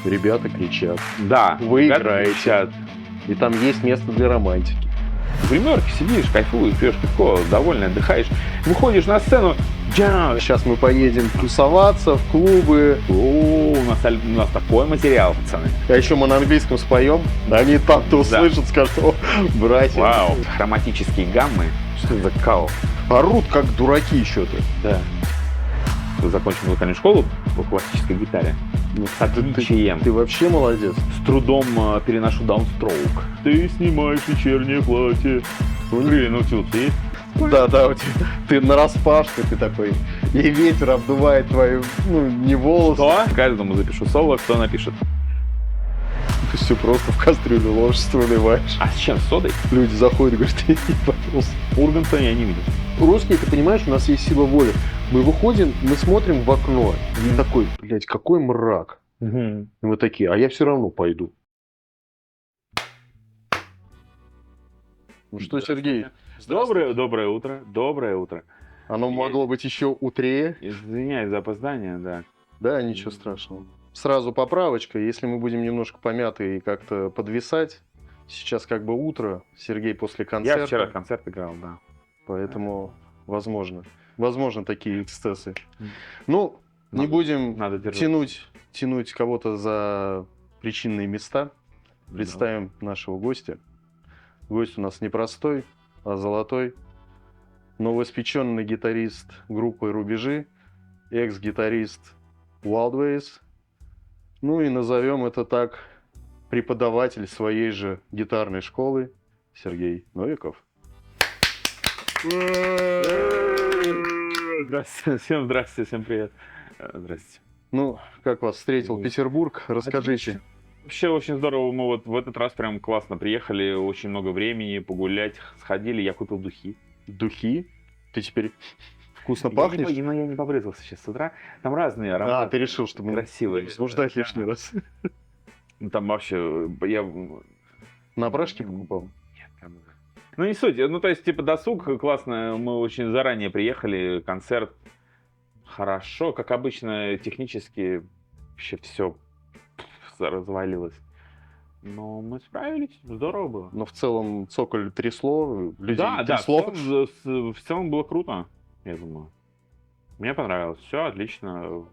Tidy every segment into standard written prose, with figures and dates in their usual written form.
ребята кричат, Да, вы ребята играете. кричат. И там есть место для романтики. В гримерке сидишь, кайфуешь, пьешь пивко, довольно отдыхаешь. Выходишь на сцену, Сейчас мы поедем тусоваться в клубы. у нас такой материал, пацаны. А еще мы на английском споем. Они там-то услышат, скажут: о, братья. Вау, хроматические гаммы. Что это за кал? Орут как дураки еще-то. Да. Закончил музыкальную школу по классической гитаре. Ну, С отличием. Ты вообще молодец. С трудом переношу даунстроук. Ты снимаешь вечернее платье. Крылья научился есть? Да, у тебя, ты нараспашку, ты такой, и ветер обдувает твои, не волосы. Что? Каждому запишу соло, кто напишет. Ты все просто в кастрюлю ложишь, выливаешь. А с чем? С содой? Люди заходят и говорят: ты ебанулся. Урганта я не видел. Русские, ты понимаешь, у нас есть сила воли. Мы выходим, мы смотрим в окно, и такой: блядь, какой мрак. И мы такие: а я все равно пойду. Ну что, Сергей? Доброе утро. Доброе утро. Оно могло быть еще утрее. Извиняюсь за опоздание, да. Да, ничего страшного. Сразу поправочка: если мы будем немножко помяты и как-то подвисать, сейчас как бы утро, Сергей после концерта. Я вчера концерт играл, да. Поэтому возможно такие эксцессы. Ну, не будем тянуть кого-то за причинные места. Представим нашего гостя. Гость у нас не простой, а золотой. Новоиспеченный гитарист группы «Рубежи», экс-гитарист Wildways. Ну и назовем это так, преподаватель своей же гитарной школы Сергей Новиков. Здравствуйте, всем здравствуйте, всем привет. Здравствуйте. Ну, как вас встретил Петербург? Расскажите. Вообще очень здорово, мы вот в этот раз прям классно приехали, очень много времени, погулять, сходили, я купил духи. Духи? Ты теперь вкусно пахнешь? Я не побрызгался сейчас с утра, там разные ароматы. Ты решил, что мы красивые. возбуждать лишний раз. Ну там вообще, я... На опрашке покупал? Нет, ну не суть, ну то есть типа досуг классно, мы очень заранее приехали, концерт хорошо, как обычно технически вообще все развалилось. Но мы справились, здорово было. Но в целом цоколь трясло, людей Да, трясло. в целом было круто, я думаю. Мне понравилось, все отлично.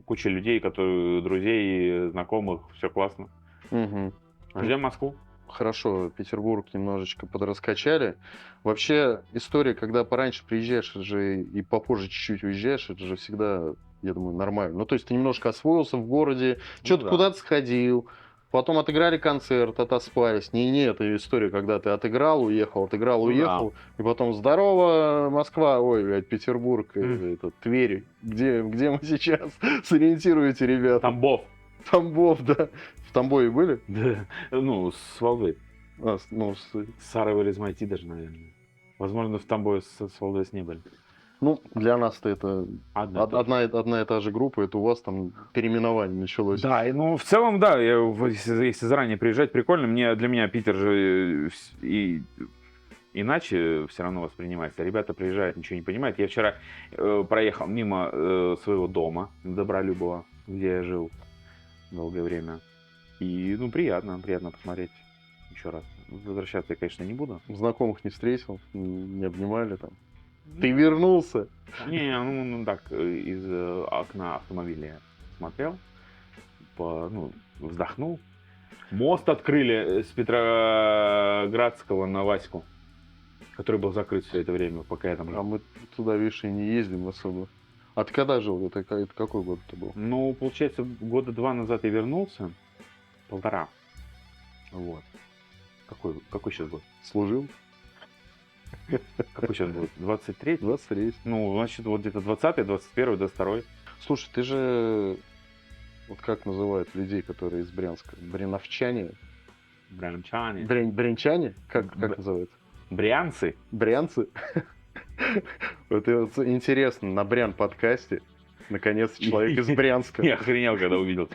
Куча людей, друзей, знакомых, все классно. Угу. Ждем Москву. Хорошо, Петербург немножечко подраскачали. Вообще, история, когда пораньше приезжаешь, это же и попозже чуть-чуть уезжаешь, это же всегда, я думаю, нормально. Ну, то есть ты немножко освоился в городе, что-то куда-то сходил, потом отыграли концерт, отоспались. Не, это история, когда ты отыграл, уехал, и потом: здорово, Москва, ой, блядь, Петербург, Тверь. Где мы сейчас? Сориентируйте, ребята. Тамбов, да. В Тамбове были? Да, ну, с Волгой. С Сарово или Измайти даже, наверное. Возможно, в Тамбове с Волгой не были. Ну, для нас-то это одна и та же группа, это у вас там переименование началось. Да, ну, в целом, да, если заранее приезжать, прикольно. Для меня Питер же и иначе все равно воспринимается. Ребята приезжают, ничего не понимают. Я вчера проехал мимо своего дома, Добролюбова, где я жил долгое время. И, ну, приятно посмотреть еще раз. Возвращаться я, конечно, не буду. Знакомых не встретил, не обнимали там. Ты вернулся? Не, ну так, из окна автомобиля я смотрел, вздохнул. Мост открыли с Петроградского на Ваську, который был закрыт все это время, пока я там жил. А мы туда, видишь, и не ездим особо. А ты когда жил? Это какой год это был? Ну, получается, года 2 назад я вернулся. 1,5. Вот. Какой сейчас год? Служил? Какой сейчас год? 23? 23. Ну, значит, вот где-то 20-й, 21-й, 22-й. Слушай, ты же... Вот как называют людей, которые из Брянска? Бряновчане? Брянчане? Как называют? Брянцы? Брянцы? Вот интересно, на Брян подкасте наконец-то человек из Брянска. Я охренел, когда увидел.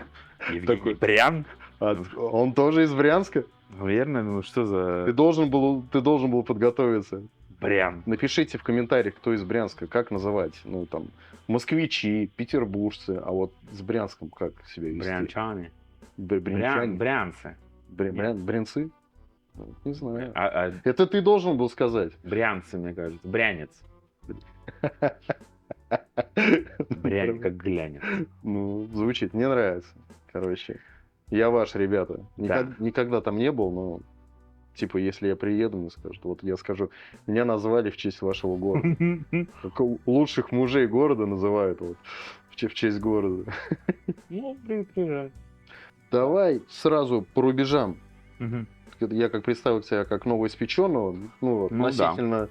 Такой Брян? Он тоже из Брянска? Наверное, ну что за... Ты должен был подготовиться. Брян. Напишите в комментариях, кто из Брянска, как называть. Ну, там, москвичи, петербуржцы, а вот с Брянском как себя вести? Брянчане. Брянчане? Брянцы. Брянцы? Не знаю. А Это ты должен был сказать. брянцы, мне кажется. Брянец. Брянь, как глянец. Ну, звучит, мне нравится. Короче, я ваш, ребята. Да. Никогда там не был, но типа, если я приеду, мне скажут, вот я скажу, меня назвали в честь вашего города. Как лучших мужей города называют вот, в честь города. Ну, приезжай. Давай сразу по рубежам. Я как представил тебя как новоиспеченного, ну, Ну, относительно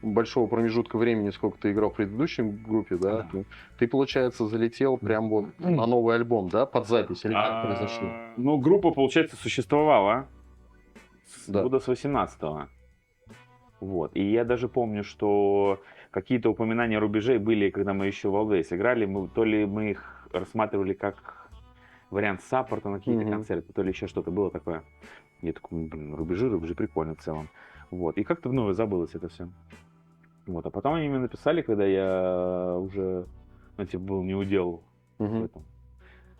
большого промежутка времени, сколько ты играл в предыдущей группе, да? Да. Ты, получается, залетел прям вот на новый альбом, да, под запись, или как произошло? Ну, группа, получается, существовала с Да. года с 18-го. Вот. И я даже помню, что какие-то упоминания рубежей были, когда мы еще в Always играли. То ли мы их рассматривали как вариант саппорта на какие-то концерты, то ли еще что-то было такое. Я такой, блин, рубежи прикольно в целом. Вот. И как-то вновь забылось это все. Вот. А потом они мне написали, когда я уже, ну, типа, был неудел в этом,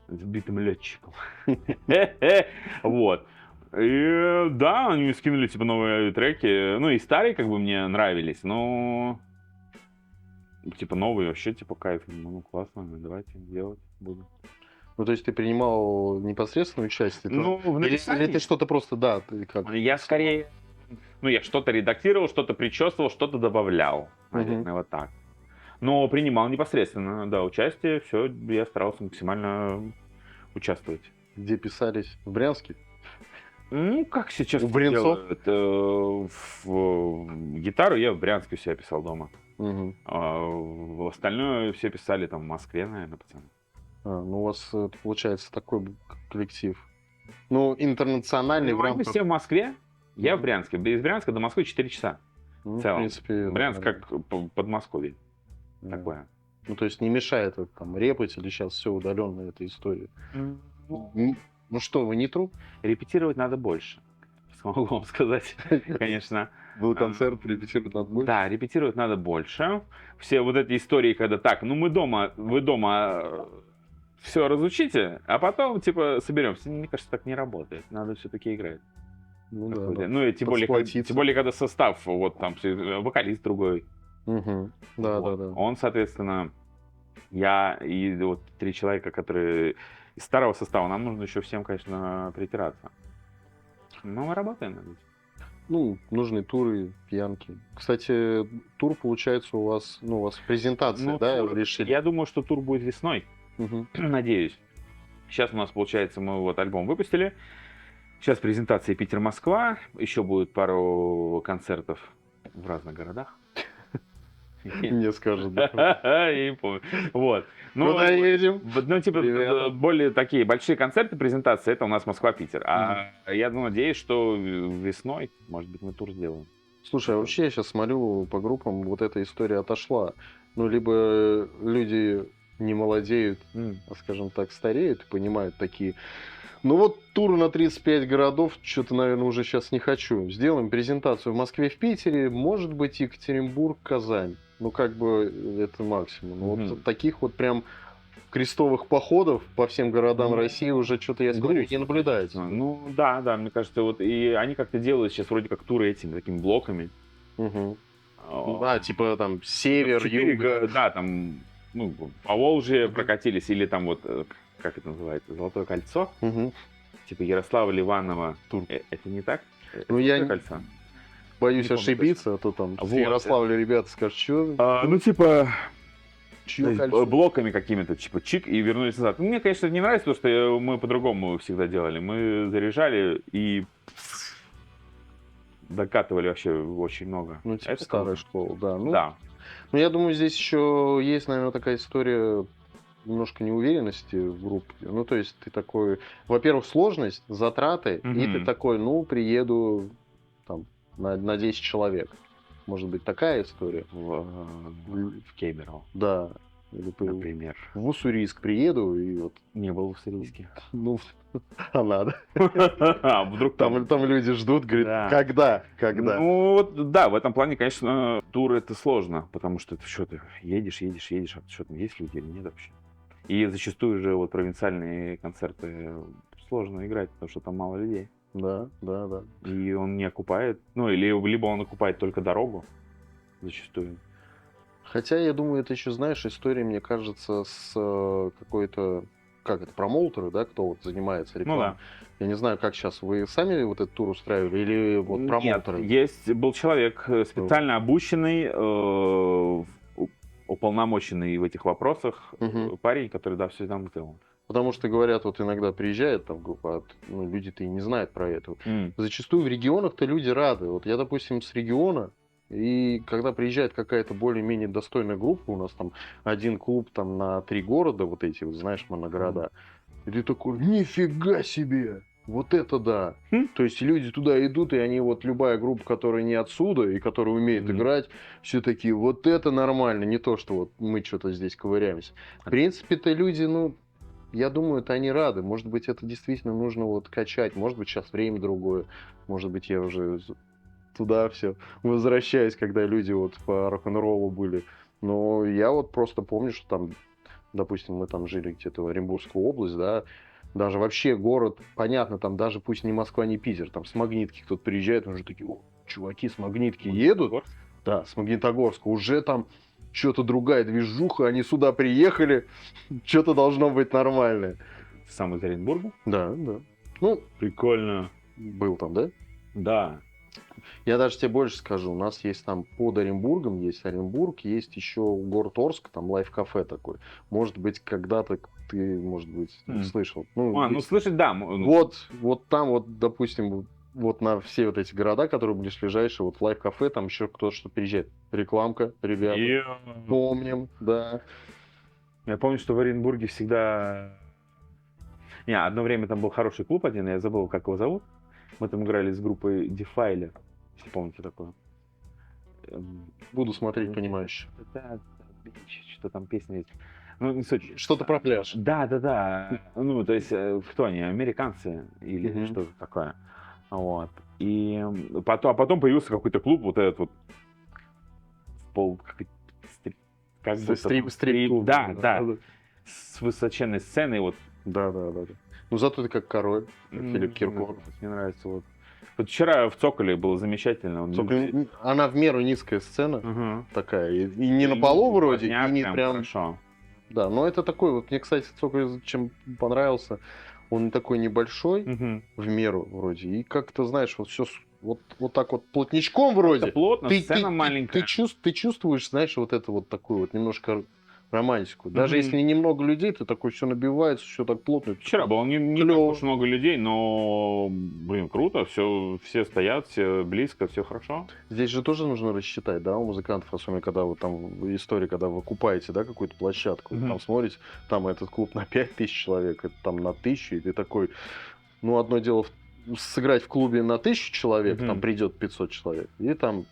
сбитым летчиком. Вот. И да, они скинули, типа, новые треки. Ну, и старые, как бы, мне нравились, но типа, новые вообще, типа, кайф. Ну, классно, давайте делать буду. Ну, то есть ты принимал непосредственное участие? Ну, в написании... Или ты что-то просто, да, ты как? Я скорее... Ну, я что-то редактировал, что-то причесывал, что-то добавлял. Наверное, вот так. Но принимал непосредственно, да, участие. Все, я старался максимально участвовать. Где писались? В Брянске? Ну, как сейчас У Брянцов? делают, в гитару я в Брянске у себя писал дома. А в остальное все писали там в Москве, наверное, пацаны. Ну, у вас, получается, такой коллектив. Ну, интернациональный в рамках... все в Москве, я в Брянске. Из Брянска до Москвы 4 часа. Ну, в целом. в принципе... Брянск как Подмосковье. Да. Такое. Ну, то есть не мешает это, там репать или сейчас все удаленно, эта история? Ну что, вы не труп? Репетировать надо больше. Смогу вам сказать, конечно. Был концерт, репетировать надо больше? Да, репетировать надо больше. Все вот эти истории, когда так, ну вы дома все разучите, а потом, типа, соберемся. Мне кажется, так не работает. Надо все-таки играть. Ну да. Да. Ну и тем более, когда состав, вот там вокалист другой. Да. Он, соответственно, я и вот 3 человека, которые из старого состава, нам нужно еще всем, конечно, притираться. Но мы работаем над этим. Ну, нужны туры, пьянки. Кстати, тур, получается, у вас презентация, да, решили? Я думаю, что тур будет весной. Надеюсь. Сейчас у нас, получается, мы вот альбом выпустили. Сейчас презентация Питер-Москва. Еще будет пару концертов в разных городах. Мне скажут, да. Я не помню. Вот. Куда едем? Ну, типа, более такие большие концерты, презентации, это у нас Москва-Питер. А я надеюсь, что весной, может быть, мы тур сделаем. Слушай, а вообще я сейчас смотрю по группам, вот эта история отошла. Ну, либо люди не молодеют, а, скажем так, стареют и понимают такие... Ну вот тур на 35 городов, что-то, наверное, уже сейчас не хочу. Сделаем презентацию в Москве, в Питере, может быть, Екатеринбург, Казань. Ну, как бы, это максимум. Вот таких вот прям крестовых походов по всем городам России уже что-то, я смотрю, не наблюдается. Ну, да, мне кажется, вот и они как-то делают сейчас вроде как туры этими такими блоками. Да, типа там север, юг. Да, там, ну, по Волжье прокатились, или там вот, как это называется, Золотое кольцо. Типа Ярославль, Иваново. Это не так? Ну, я кольцо. Боюсь ошибиться, а то там в Ярославле ребята скажут, что... Ну, типа, кольцо? блоками какими-то, типа, чик, и вернулись назад. Мне, конечно, не нравится, потому что мы по-другому всегда делали. Мы заряжали и докатывали вообще очень много. Ну, типа старая школа, да. Да. Ну, я думаю, здесь еще есть, наверное, такая история немножко неуверенности в группе. Ну, то есть ты такой... Во-первых, сложность, затраты, и ты такой, ну, приеду там на 10 человек. Может быть, такая история? В Кемерово. Да. Или например. В Уссурийск приеду и вот... Не был в Уссурийске. Ну, а надо. Вдруг там люди ждут, говорят, когда? Ну, вот, да, в этом плане, конечно, тур это сложно, потому что что ты едешь, а что там, есть люди или нет вообще. И зачастую же вот провинциальные концерты сложно играть, потому что там мало людей. Да, да, да. И он не окупает, ну, или либо он окупает только дорогу зачастую. Хотя, я думаю, это еще, знаешь, история, мне кажется, с какой-то, как это, промоутеры, да, кто вот занимается Ну рекламой. да. Я не знаю, как сейчас, вы сами вот этот тур устраивали или вот Нет, промоутеры? был человек, специально обученный, уполномоченный в этих вопросах, Мгм. парень, который, да, все там сделал. Потому что говорят, вот иногда приезжает там группа, ну, люди-то и не знают про это. М. Зачастую в регионах-то люди рады. Вот я, допустим, с региона, и когда приезжает какая-то более-менее достойная группа, у нас там один клуб там на 3 города, вот эти, вот, знаешь, моногорода, и ты такой, нифига себе! Вот это да! Хм. То есть люди туда идут, и они вот любая группа, которая не отсюда и которая умеет Мгм. играть, все такие, вот это нормально, не то, что вот мы что-то здесь ковыряемся. В принципе-то люди, ну, я думаю, это они рады. Может быть, это действительно нужно вот качать. Может быть, сейчас время другое. Может быть, я уже туда все возвращаюсь, когда люди вот по рок-н-роллу были. Но я вот просто помню, что там, допустим, мы там жили где-то в Оренбургскую область, да, даже вообще город, понятно, там даже пусть не Москва, не Питер, там с Магнитки кто-то приезжает, уже такие, о, чуваки с Магнитки едут, да, с Магнитогорска, уже там что-то другая движуха, они сюда приехали, что-то должно быть нормальное. Сам из Оренбурга. Да, да. Ну, Прикольно. был там, да? Да. Я даже тебе больше скажу, у нас есть там под Оренбургом, есть Оренбург, есть еще город Орск, там лайф-кафе такой. Может быть, когда-то ты, может быть, слышал. Ну слышать, да. Вот там вот, допустим, вот на все вот эти города, которые ближайшие, вот в лайф-кафе, там еще кто-то что приезжает. Рекламка, ребята, помним, да. Я помню, что в Оренбурге всегда... Не, одно время там был хороший клуб один, я забыл, как его зовут. Мы там играли с группой Defiler, если помните такое. Буду смотреть, понимаешь. Что там песня есть. Ну, не суть. Что-то про пляж. Да. Ну, то есть, кто они, американцы или Мгм. что-то такое. Вот. И потом появился какой-то клуб, вот этот вот как будто Стрип-клуб. да, с высоченной сценой, вот. Да. Ну зато ты как король, как Филипп Мне Киркоров. нравится, мне нравится вот. Вот вчера в Цоколе было замечательно. Она в меру низкая сцена Мгм. такая, и не на полу вроде, и Поздняк не прям прям... хорошо. Да, но это такой вот, мне, кстати, Цоколь чем понравился, он такой небольшой, Мгм. в меру вроде, и как-то, знаешь, вот все вот так вот плотничком вроде. Это плотно, сцена Ты маленькая. чувствуешь, знаешь, вот это вот такую вот немножко романтику. Даже Мгм. если немного людей, ты такой все набивается, все так плотно. ты Вчера такой, было не так клёво. уж много людей, но, блин, круто, все стоят, все близко, все хорошо. Здесь же тоже нужно рассчитать, да, у музыкантов, особенно когда вот там история, когда вы купаете, да, какую-то площадку, Мгм. там смотрите, там этот клуб на 5000 человек, это там на 1000, и ты такой, ну, одно дело сыграть в клубе на 1000 человек, Мгм. там придет 500 человек, и там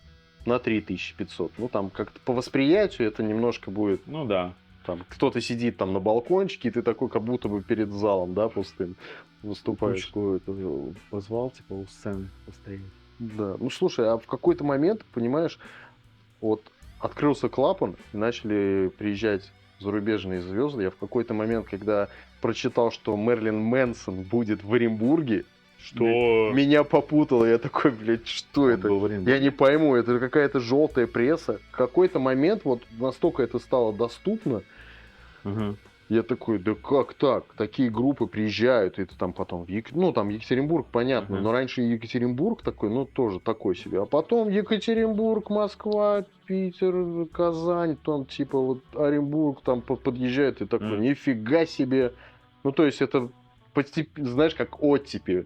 на 3500, ну, там как-то по восприятию это немножко будет, Ну да. там, кто-то сидит там на балкончике, и ты такой как будто бы перед залом, да, пустым выступаешь. Кучку позвал, типа, у сцены постоять. Да, ну слушай, а в какой-то момент, понимаешь, вот открылся клапан, и начали приезжать зарубежные звезды. Я в какой-то момент, когда прочитал, что Мерлин Мэнсон будет в Оренбурге, Что? меня попутало. Я такой, блядь, что Он это? был в Оренбурге. Я не пойму, это какая-то желтая пресса. В какой-то момент вот настолько это стало доступно, Мгм. я такой, да как так? Такие группы приезжают, и ты там потом... Ну, там Екатеринбург, понятно, Ага. но раньше Екатеринбург такой, ну, тоже такой себе. А потом Екатеринбург, Москва, Питер, Казань, там типа вот Оренбург там подъезжает, и такой, нифига себе. Ну, то есть это, знаешь, как оттепи.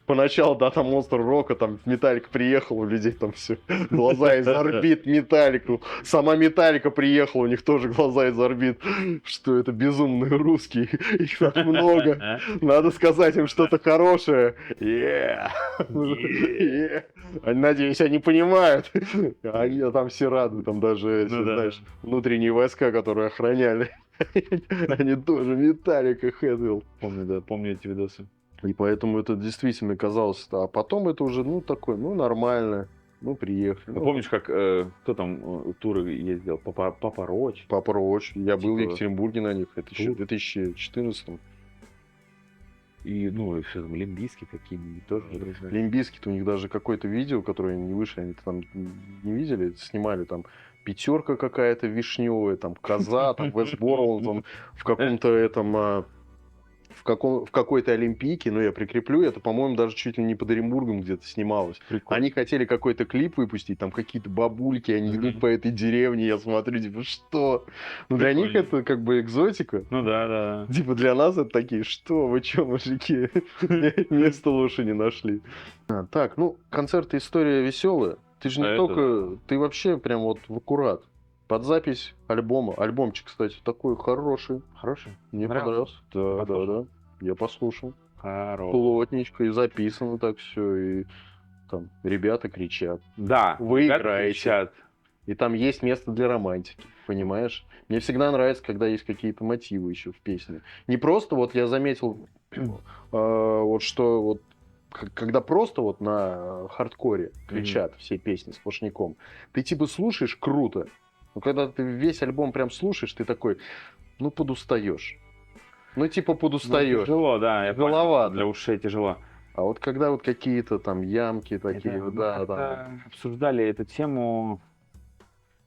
Поначалу, да, там Монстр Рока, там Металлика приехал, у людей там все, глаза из орбит, Металлику. Сама Металлика приехала, у них тоже глаза из орбит. Что это безумные русские, их так много. Надо сказать им что-то хорошее. Yeah. Надеюсь, они понимают. Они там все рады, там даже, Ну да. знаешь, внутренние войска, которые охраняли. Они тоже Металлика хэдвилл. Помню эти видосы. И поэтому это действительно казалось, а потом это уже, ну, такой, ну, нормально, ну, приехали. Ну, помнишь, как кто там туры ездил? Папа Роч. Папа Роч, я был в Типа, Екатеринбурге на них, это еще в тур. 2014. И, ну, и все там, лимбийские какие-нибудь тоже. Limp Bizkit, у них даже какое-то видео, которое не вышло, они там не видели, снимали там пятерка какая-то вишневая, там коза, там Westworld, он в каком-то этом, в какой-то Олимпийке, но я прикреплю, это, по-моему, даже чуть ли не под Оренбургом где-то снималось. Прикольно. Они хотели какой-то клип выпустить, там какие-то бабульки, они идут по этой деревне, я смотрю, типа, что? Ну, для них Прикольно. это как бы экзотика. Ну да. Типа для нас это такие, что, вы чё, мужики, место лучше не нашли. Так, ну, концерты история веселая. Ты же не Это только, ты вообще прям вот в аккурат. Под запись альбома. Альбомчик, кстати, такой хороший. Хороший? Мне Нравился? понравился. Да. Послушал? Я послушал. Хороший. Плотненько и записано так все. И там ребята кричат. Да, Вы ребята играете. кричат. И там есть место для романтики, понимаешь? Мне всегда нравится, когда есть какие-то мотивы еще в песне. Не просто, вот я заметил, вот что вот когда просто вот на хардкоре кричат все песни сплошняком, ты типа слушаешь круто, но когда ты весь альбом прям слушаешь, ты такой, ну подустаешь. Ну типа Ну, подустаешь. тяжело, да, я понял. Тяжеловато. Для ушей тяжело. А вот когда вот какие-то там ямки такие, Это, вот, мы да, как-то там. обсуждали эту тему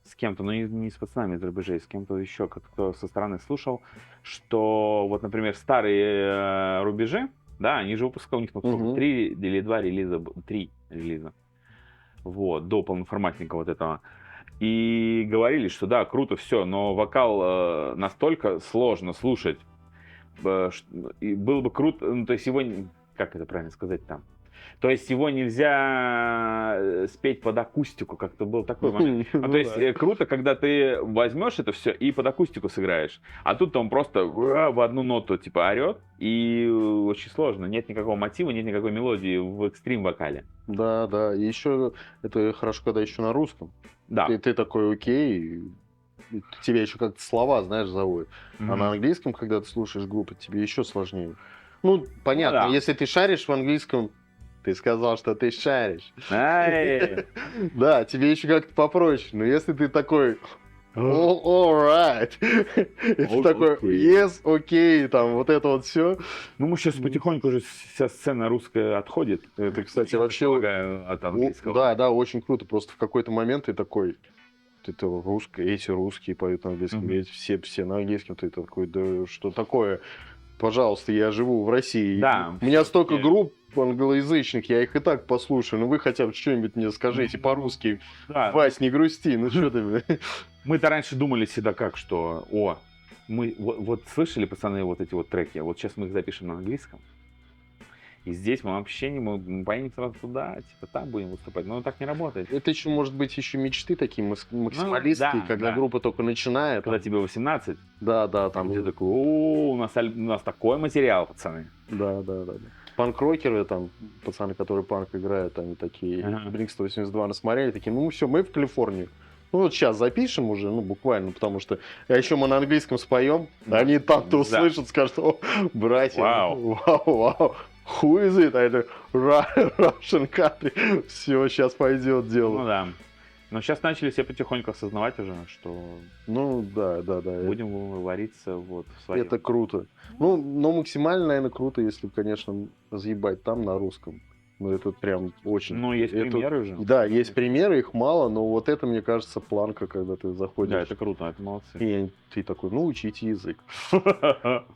с кем-то, но не с пацанами из РБЖ, с кем-то еще, кто со стороны слушал, что вот, например, старые рубежи, да, они же выпускали, у них Мгм. 3 или 2 релиза, 3 релиза, вот, до полноформатника вот этого. И говорили, что да, круто все, но вокал настолько сложно слушать, и было бы круто, ну, то есть его, как это правильно сказать там, то есть его нельзя спеть под акустику, как-то был такой момент. Ну, то есть круто, когда ты возьмешь это все и под акустику сыграешь, а тут он просто в одну ноту типа орет, и очень сложно, нет никакого мотива, нет никакой мелодии в экстрим-вокале. Да. И еще это хорошо, когда еще на русском. Да. Ты такой, окей, и тебя еще как-то слова, знаешь, зовут. А на английском, когда ты слушаешь группы, тебе еще сложнее. Ну, понятно, да. если ты шаришь в английском, ты сказал, что ты шаришь. Ай. Да, тебе еще как-то попроще. Но если ты такой, all right, и ты такой, yes, окей, там вот это вот все. Ну, мы сейчас потихоньку уже вся сцена русская отходит. Это, кстати, вообще от английского. Да, очень круто. Просто в какой-то момент ты такой, это русские, эти русские поют на английском, эти все на английском, ты такой, да что такое? Пожалуйста, я живу в России. Да, У меня столько всё-таки. групп англоязычных, я их и так послушаю. Ну вы хотя бы что-нибудь мне скажите по-русски. Да. Вась, не грусти, ну что ты, бля. Мы-то раньше думали всегда как, что, мы вот слышали, пацаны, вот эти вот треки, вот сейчас мы их запишем на английском, и здесь мы вообще мы поедем сразу туда, типа там будем выступать, но так не работает. Это еще может быть еще мечты такие максималистские, да, когда да. группа только начинает. Когда тебе 18, Да, там там. ты такой, у нас такой материал, пацаны. Да. Панк-рокеры, там, пацаны, которые панк играют, они такие, Ага. Blink-182 насмотрели, такие, ну все, мы в Калифорнию. Ну вот сейчас запишем уже, ну буквально, потому что еще мы на английском споем, они там-то Да. услышат, скажут, о, братья, Вау. вау, who is it? А это Russian country. Все, сейчас пойдет дело. Ну да. Но сейчас начали все потихоньку осознавать уже, что Ну да. будем вариться вот в своем. Это круто. Ну, но максимально, наверное, круто, если, конечно, разъебать там на русском. Ну, это прям очень... Ну, есть это- примеры уже. Да, есть примеры, их мало, но вот это, мне кажется, планка, когда ты заходишь. Да, это круто, это молодцы. И ты такой, ну, учите язык.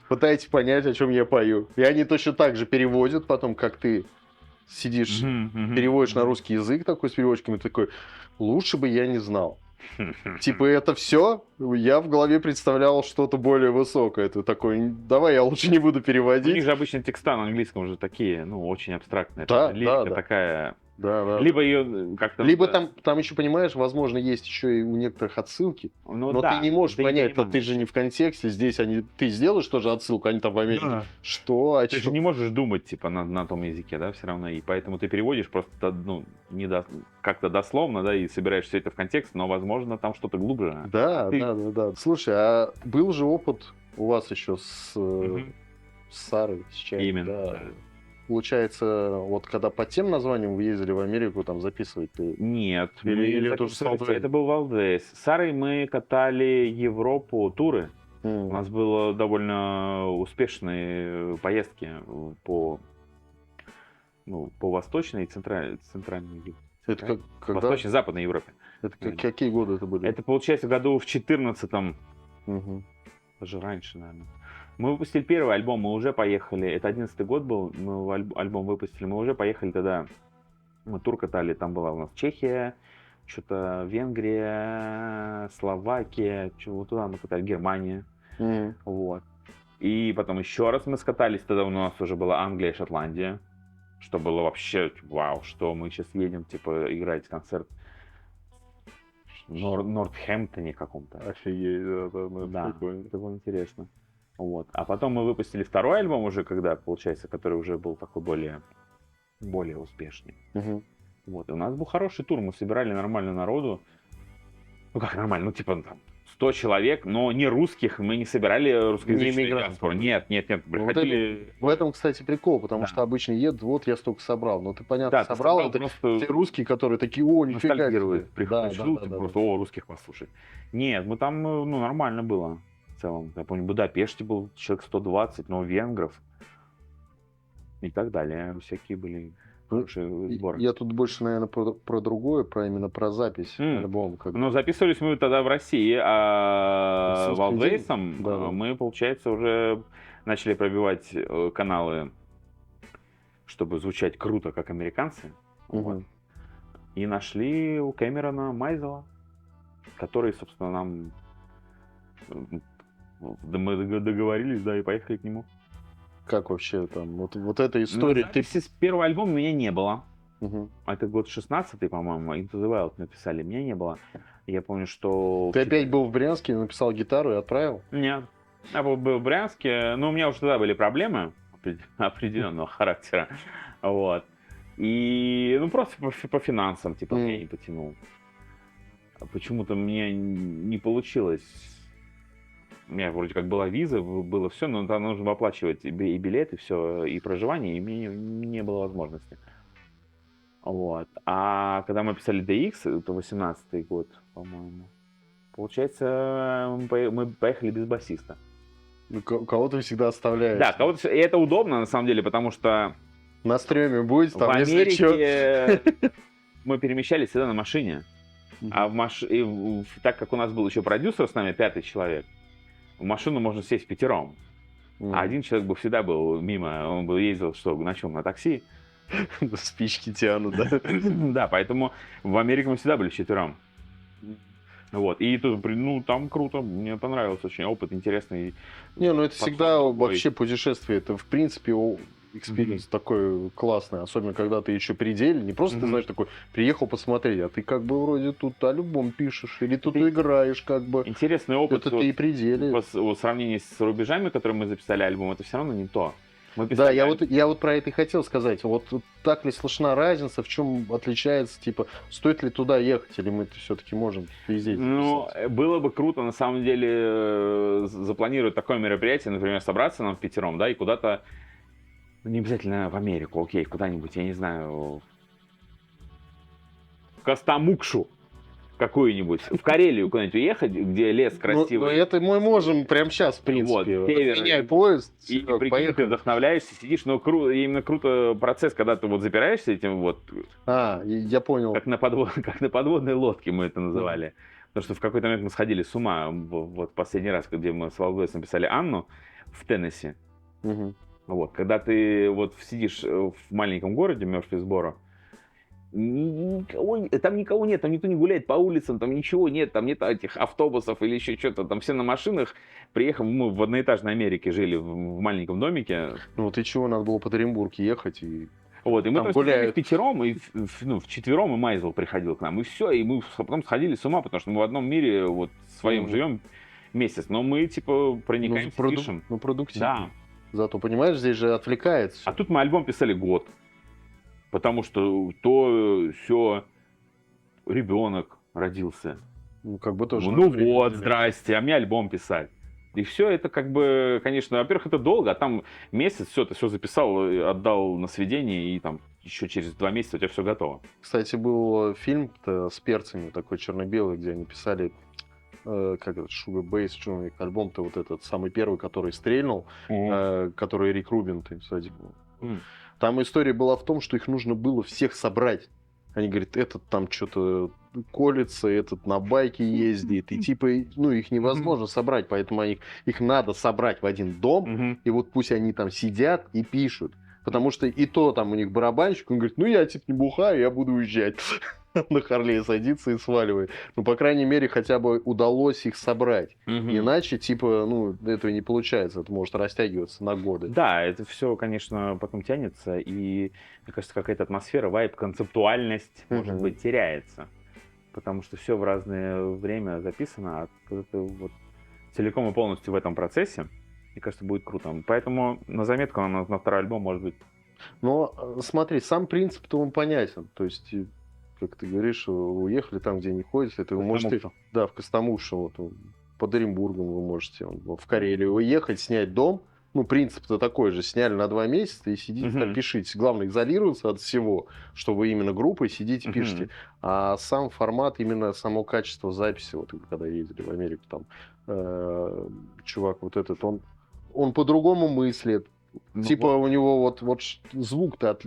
Пытайтесь понять, о чем я пою. И они точно так же переводят потом, как ты сидишь, переводишь на русский язык такой с переводчиком, и такой, лучше бы я не знал. Типа, это все? Я в голове представлял что-то более высокое. Ты такой, давай я лучше не буду У них переводить. же обычно текста на английском уже такие, ну, очень абстрактные. Да, Лирика да. такая. Да. Либо ее как-то... Либо там еще, понимаешь, возможно, есть еще и у некоторых отсылки, Ну, но да, ты не можешь ты не понять, то ты понимаешь. же не в контексте, здесь ты сделаешь тоже отсылку, они там в Америке. Да. Что, о Ты же чем? не можешь думать, типа, на том языке, да, все равно. И поэтому ты переводишь просто, ну, как-то дословно, да, и собираешь все это в контекст, но, возможно, там что-то глубже. Да. Слушай, а был же опыт у вас еще с Мгм. Сарой, с Чайной, Именно. да. Да. Получается, вот когда по тем названиям вы ездили в Америку, там записывать, ты... Нет, Или это уже с записывались- Валдвейс? это был Валдвейс. С Сарой мы катали Европу, туры. У нас было довольно успешные поездки по, ну, по Восточной и Центральной, Это как, когда? Восточно-Западной Европе. Это какие годы это были? Это, получается, году в 14-м, Мгм. даже раньше, наверное. Мы выпустили первый альбом, мы уже поехали, это 11-й год был, мы альбом выпустили, мы уже поехали тогда, мы тур катали, там была у нас Чехия, что-то Венгрия, Словакия, вот туда мы катали, Германия, Мгм. вот. И потом еще раз мы скатались, тогда у нас уже была Англия и Шотландия, что было вообще вау, что мы сейчас едем, типа, играть концерт в Нортхэмптоне каком-то. Офигеть, ну, это Да, прикольно. это было интересно. Вот. А потом мы выпустили второй альбом уже, когда, получается, который уже был такой более успешный. Мгм. Вот. И у нас был хороший тур, мы собирали нормально народу. Ну как нормально, ну типа там 100 человек, но не русских, мы не собирали русскоязычную иммигрантов. диаспору. Нет, Ну, вот приходили... В этом, кстати, прикол, потому Да. что обычно едут, вот я столько собрал. Но ты, понятно, Да, ты собрал, собрал это просто те русские, которые такие, о, нифига себе. ностальгируют. Приходишь, Да, ты просто, о, русских послушать. Нет, мы там, ну, нормально было в целом. Я помню, в Будапеште был человек 120, но венгров и так далее. Всякие были хорошие сборы. Я тут больше, наверное, про другое, именно про запись альбома. Но записывались мы тогда в России, а Собственно, Валдвейсом да. мы, получается, уже начали пробивать каналы, чтобы звучать круто, как американцы. Мгм. Вот. И нашли у Кэмерона Майзела, который, собственно, нам... Мы договорились, да, и поехали к нему. Как вообще там, вот эта история. Ну, записи с первого альбома у меня не было. Мгм. Это год 16-й, по-моему, Into the Wild написали, меня не было. Я помню, что... Ты опять был в Брянске, написал гитару и отправил? Нет. Я был в Брянске, но у меня уже тогда были проблемы определенного характера. Вот. И, ну, просто по финансам, типа, меня не потянул. Почему-то мне не получилось. У меня вроде как была виза, было все, но там нужно оплачивать и билет, и все, и проживание, и мне не было возможности. Вот. А когда мы писали DX, это 18-й год, по-моему, получается, мы поехали без басиста. Ну, кого-то всегда оставляешь. Да, кого-то, и это удобно, на самом деле, потому что На стреме будет, там, в если что. Америке мы перемещались всегда на машине. Мгм. А так как у нас был еще продюсер с нами, 5-й человек, в машину можно сесть впятером. А один человек всегда был мимо, он ездил, что, на чем, на такси. Спички тянут, да? Да, поэтому в Америке мы всегда были вчетвером. Вот, и тут, ну, там круто, мне понравился очень опыт, интересный. Не, ну это всегда Подход другой. вообще путешествие, это в принципе экспириенс такой классный, особенно когда ты еще при деле, не просто ты знаешь такой, приехал посмотреть, а ты как бы вроде тут альбом пишешь, или тут играешь как бы. Интересный опыт. Это ты и при деле. В сравнении с рубежами, которые мы записали альбом, это все равно не то. Мы Да, писали я вот про это и хотел сказать. Вот так ли слышна разница, в чем отличается, типа, стоит ли туда ехать, или мы все-таки можем везде Ну, записать? было бы круто, на самом деле, запланировать такое мероприятие, например, собраться нам впятером, да, и куда-то, ну, не обязательно в Америку, окей, куда-нибудь, я не знаю, в Костомукшу какую-нибудь, в Карелию куда-нибудь уехать, где лес Ну, красивый. это мы можем прямо сейчас, в Вот, принципе. север. Меняй поезд, И всё, прикинь, ты поехали. вдохновляешься, сидишь, но именно круто процесс, когда ты вот запираешься этим вот, Я понял. как на подводной лодке мы это называли. Потому что в какой-то момент мы сходили с ума. Вот последний раз, где мы с Валдвейсом писали Анну в Теннесси. Мгм. Вот, когда ты вот сидишь в маленьком городе Мёрфисборо, там никого нет, там никто не гуляет по улицам, там ничего нет, там нет этих автобусов или еще что-то, там все на машинах. Приехав, мы в одноэтажной Америке жили в маленьком домике. Ну вот и чего, надо было под Оренбург ехать и... Вот, и мы Там просто гуляют. впятером, и вчетвером, и Майзел приходил к нам, и все, и мы потом сходили с ума, потому что мы в одном мире вот своем Мгм. живем месяц, но мы типа проникаемся, пишем. Ну, продуктивно. Да. Зато, понимаешь, здесь же отвлекается. А тут мы альбом писали год, потому что то все ребенок родился. Ну, как бы тоже... Ну надо время вот, уделять. здрасте, а мне альбом писать. И все это как бы, конечно, во-первых, это долго, а там месяц, все, ты все записал, отдал на сведение, и там еще через 2 месяца у тебя все готово. Кстати, был фильм с перцами, такой черно-белый, где они писали как это, Sugar Bass, что альбом-то вот этот, самый первый, который стрельнул, Мгм. который Рик Рубин, ты, кстати, М. там история была в том, что их нужно было всех собрать. Они говорят, этот там что-то колется, этот на байке ездит, и типа, ну, их невозможно собрать, поэтому их надо собрать в один дом, Мгм. и вот пусть они там сидят и пишут. Потому что и то там у них барабанщик, он говорит, ну я типа не бухаю, я буду уезжать. На Харлее садится и сваливает. Ну, по крайней мере, хотя бы удалось их собрать. Мгм. Иначе, типа, ну, этого не получается. Это может растягиваться на годы. Да, это все, конечно, потом тянется, и, мне кажется, какая-то атмосфера, вайб, концептуальность, может Мгм. быть, теряется. Потому что все в разное время записано, а вот это вот целиком и полностью в этом процессе, мне кажется, будет круто. Поэтому на заметку на второй альбом, может быть. Но смотри, сам принцип-то он понятен. То есть, как ты говоришь, уехали там, где не ходите, это вы можете, Костомукшу. да, в Костомушу, вот, под Оренбургом вы можете в Карелию уехать, снять дом. Ну, принцип-то такой же. Сняли на 2 месяца и сидите там Мгм. пишите. Главное, изолироваться от всего, что вы именно группой сидите, пишете. Мгм. А сам формат, именно само качество записи, вот когда ездили в Америку, там, чувак вот этот, он по-другому мыслит. Ну, Типа у него вот звук-то,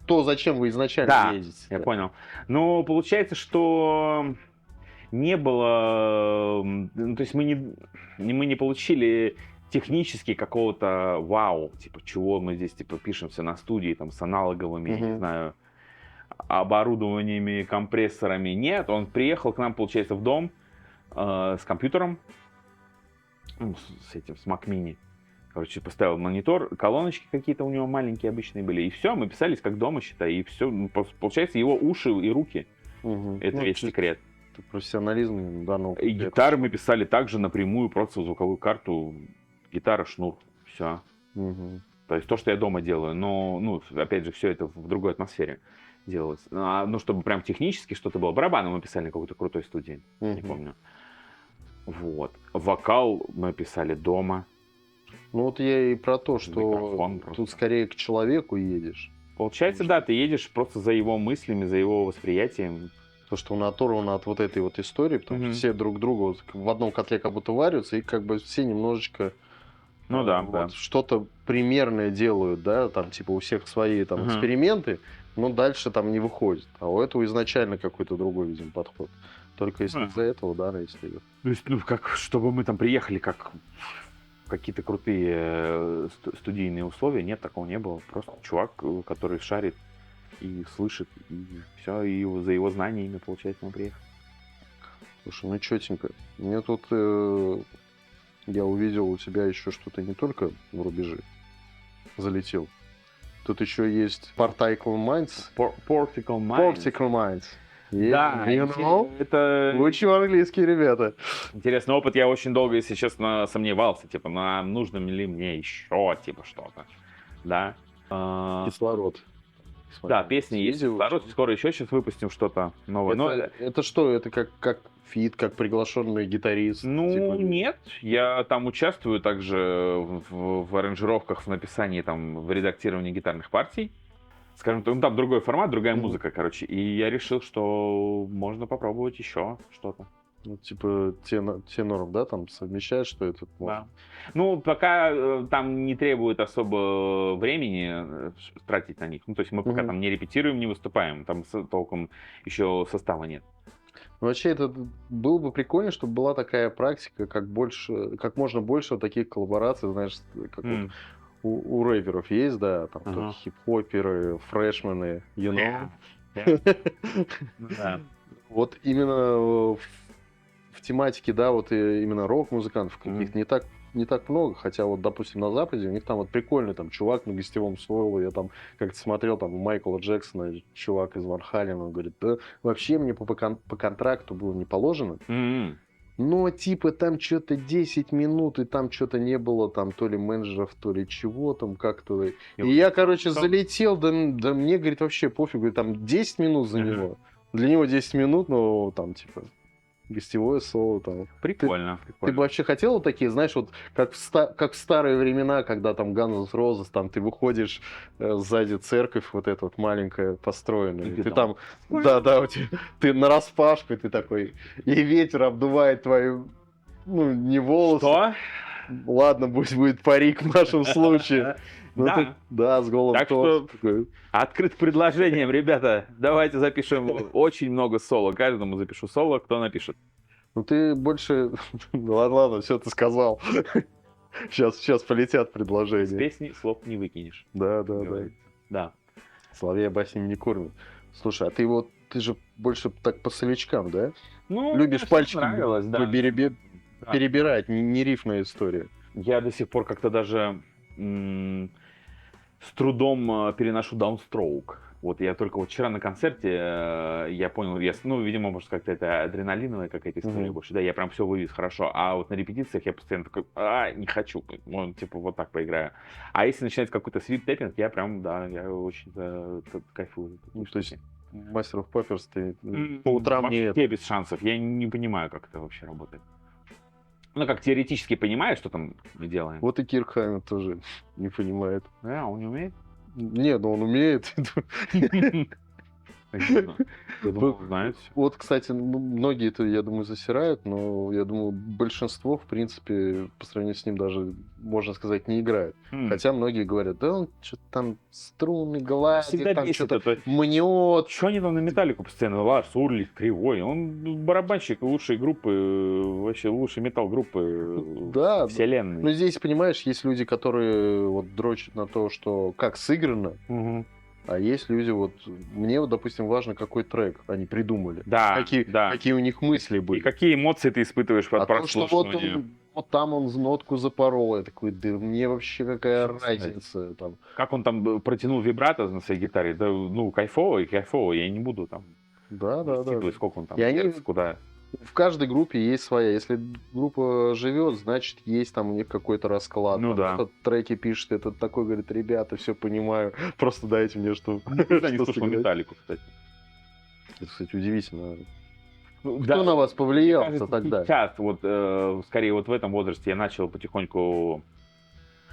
то, зачем вы изначально да, ездите. я понял. Но получается, что не было, ну, то есть мы не получили технически какого-то вау, типа, чего мы здесь, типа, пишемся на студии, там, с аналоговыми, я не Мгм. знаю, оборудованиями, компрессорами. Нет, он приехал к нам, получается, в дом с компьютером, ну, с этим, с Mac Mini. Короче, поставил монитор, колоночки какие-то у него маленькие обычные были, и все, мы писались как дома, считай, и все. Получается, его уши и руки, Мгм. это Ну, весь секрет. это профессионализм данного И конкретного. гитары мы писали также напрямую, просто в звуковую карту, гитара, шнур, все. Мгм. То есть то, что я дома делаю, но, ну, опять же, все это в другой атмосфере делалось. Ну, чтобы прям технически что-то было. Барабаны мы писали на какой-то крутой студии, не Мгм. помню. Вот. Вокал мы писали дома. Ну вот я и про то, что Микрофон просто. тут скорее к человеку едешь. Получается, да, ты едешь просто за его мыслями, за его восприятием. То, что он оторван от вот этой вот истории, потому что Мгм. все друг друга вот в одном котле как будто варятся, и как бы все немножечко Ну да, вот да. что-то примерное делают, да, там типа у всех свои там Мгм. эксперименты, но дальше там не выходит. А у этого изначально какой-то другой, видимо, подход. Только если Да. из-за этого, да, если... То есть, ну, как, чтобы мы там приехали, как в какие-то крутые студийные условия, нет, такого не было. Просто чувак, который шарит и слышит, и все, и за его знаниями, получается, мы приехали. Слушай, ну четенько. Мне тут я увидел у тебя еще что-то не только в рубежи залетел. Тут еще есть Particle Minds. Portical Mind. Portical Minds. Да, You know? это Учим английский, ребята. интересный опыт. Я очень долго, если честно, сомневался, типа, нужно ли мне еще, типа, что-то, да. Кислород. Да, песни есть. Съездил. Кислород. Скоро еще сейчас выпустим что-то новое. Но Это что? Это как фит, как приглашенный гитарист? ну, типа? нет, я там участвую также в аранжировках, в написании, там, в редактировании гитарных партий. Скажем так, ну, там другой формат, другая Мгм. музыка, короче. И я решил, что можно попробовать еще что-то. Ну, типа теноров, да, там совмещаешь, что это может? Да. Ну, пока там не требует особо времени тратить на них. Ну, то есть мы пока Мгм. там не репетируем, не выступаем. Там толком еще состава нет. Ну, вообще, это было бы прикольно, чтобы была такая практика, как можно больше вот таких коллабораций, знаешь, как вот М. у рэперов есть, да, там Ага. то хип-хоперы, фрешмены, you know. Ну да. Вот именно в тематике, да, вот именно рок-музыкантов каких-то не так много, хотя вот, допустим, на Западе у них там вот прикольный там чувак на гостевом соло, я там как-то смотрел, там у Майкла Джексона чувак из Ван Халена, он говорит, да вообще мне по контракту было не положено, М. но типа там что-то 10 минут, и там что-то не было, там то ли менеджеров, то ли чего там как-то. И я, короче, Что? залетел, да мне, говорит, вообще пофиг, говорит, там 10 минут за Ага. него. Для него 10 минут, но там типа гостевое соло там. Прикольно, Ты бы прикольно. вообще хотел вот такие, знаешь, вот как в старые времена, когда там Guns N' Roses, там ты выходишь, сзади церковь вот эта вот маленькая построенная, И и ты ты там, там, да, у тебя, ты нараспашку, и ты такой, и ветер обдувает твою Ну, не волосы. Что? Ладно, пусть будет парик в нашем случае. Ну, Да. ты- да, с голым Так торсом что- такой. Открыт к предложениям, ребята. Давайте запишем очень много соло. Каждому запишу соло, кто напишет. Ну ты больше... Ну ладно, все ты сказал. Сейчас полетят С предложения. песни слов не выкинешь. Да. говорится. Да. Соловья баснями не кормят. Слушай, а ты же больше так по солячкам, да? Ну, Любишь мне пальчики нравилось, да. Да. перебирать, не рифная история. Я до сих пор как-то даже с трудом переношу даунстроук. Вот я только вот вчера на концерте я понял, ну, видимо, может, как-то это адреналиновая какая-то история Мгм. больше. Да, я прям все вывез хорошо. А вот на репетициях я постоянно такой, не хочу. Ну, типа, вот так поиграю. А если начинается какой-то свит-тэппинг, я прям, да, я очень кайфую. Ну, то есть Master of Puppets ты М, по утрам не... вообще без шансов. Я не понимаю, как это вообще работает. Ну, как теоретически понимаю, что там мы делаем. Вот и Кирк Хаммет тоже не понимает. Да, он не умеет. Нет, ну он умеет. Я думал, знает всё. Вот, кстати, многие это, я думаю, засирают, но я думаю, большинство, в принципе, по сравнению с ним даже, можно сказать, не играет. М. Хотя многие говорят, да он что-то там струны гладит, Всегда там бесит что-то это. мнет. Что они там на металлику постоянно? Ларс Урлих, Кривой. Он барабанщик лучшей группы, вообще лучшей метал-группы Да, вселенной. но здесь, понимаешь, есть люди, которые вот дрочат на то, что как сыграно, Мгм. а есть люди, вот, мне вот, допустим, важно, какой трек они придумали. Да, Какие, да. какие у них мысли И были. какие эмоции ты испытываешь А от то, что вот, прослушивания? вот там он нотку запорол, я такой, да мне вообще какая Что сказать? разница там. Как он там протянул вибрато на своей гитаре? Да, ну, кайфово и кайфово. Я не буду там Да. высчитывать, сколько он там И они- герц, куда. В каждой группе есть своя. Если группа живет, значит, есть там у них какой-то расклад. Ну Там да. Этот треки пишет, этот такой говорит, ребята, все понимаю, просто дайте мне что. Никогда не что слушал сыграть». металлику, кстати. Это, кстати, удивительно. Ну, Кто на вас повлиял кажется, тогда? сейчас, вот, скорее, вот в этом возрасте я начал потихоньку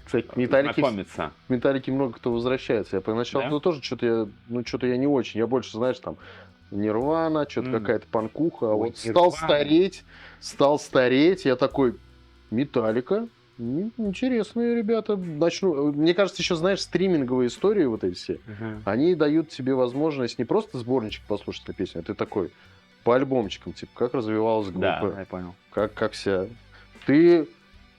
Кстати, металлики, знакомиться. металлики много кто возвращается. Я поначалу Да? тоже что-то я не очень. Я больше, знаешь, там Нирвана, что-то Мгм. какая-то панкуха. А Ой, вот стал Нирвана. стареть, я такой, Металлика. Интересные ребята. Начну. Мне кажется, еще, знаешь, стриминговые истории вот эти все, они дают тебе возможность не просто сборничек послушать на песню, а ты такой по альбомчикам, типа, как развивалась Да, группа, я понял. как вся. Ты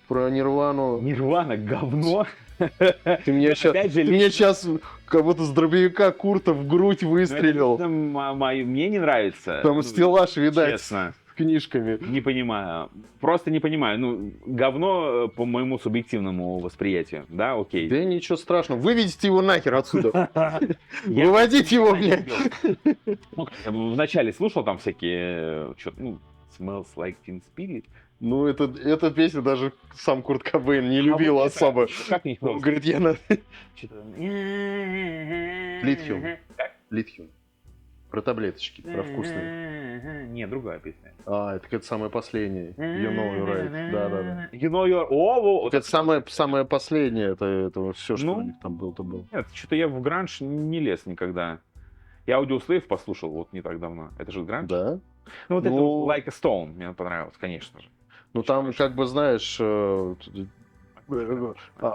про Нирвану... Нирвана говно. Ты мне Опять же, сейчас как будто с дробовика Курта в грудь выстрелил. Мне не нравится. Там стеллаж, видать, Честно, с книжками. не понимаю. Просто не понимаю. Ну, говно по моему субъективному восприятию. Да, окей. Да ничего страшного. Выведите его нахер отсюда. Я Выводите его, не блядь. любил. Ну, вначале слушал там всякие, Smells Like Teen Spirit. Ну, эта песня даже сам Курт Кобейн не любил вот особо. Как не Он говорит, я на... Что-то... Литхиум. Литхиум. Про таблеточки, про вкусные. Не, другая песня. А, это самое последнее. You know you're right. Да. You know your... О, Вот это самое последнее, это все, что Ну. у них там было, то было. Нет, что-то я в гранж не лез никогда. Я Audioslave послушал вот не так давно. Это же гранж? Да. Ну, вот Ну. это Like a Stone мне понравилось, конечно же. Ну там, как бы, знаешь,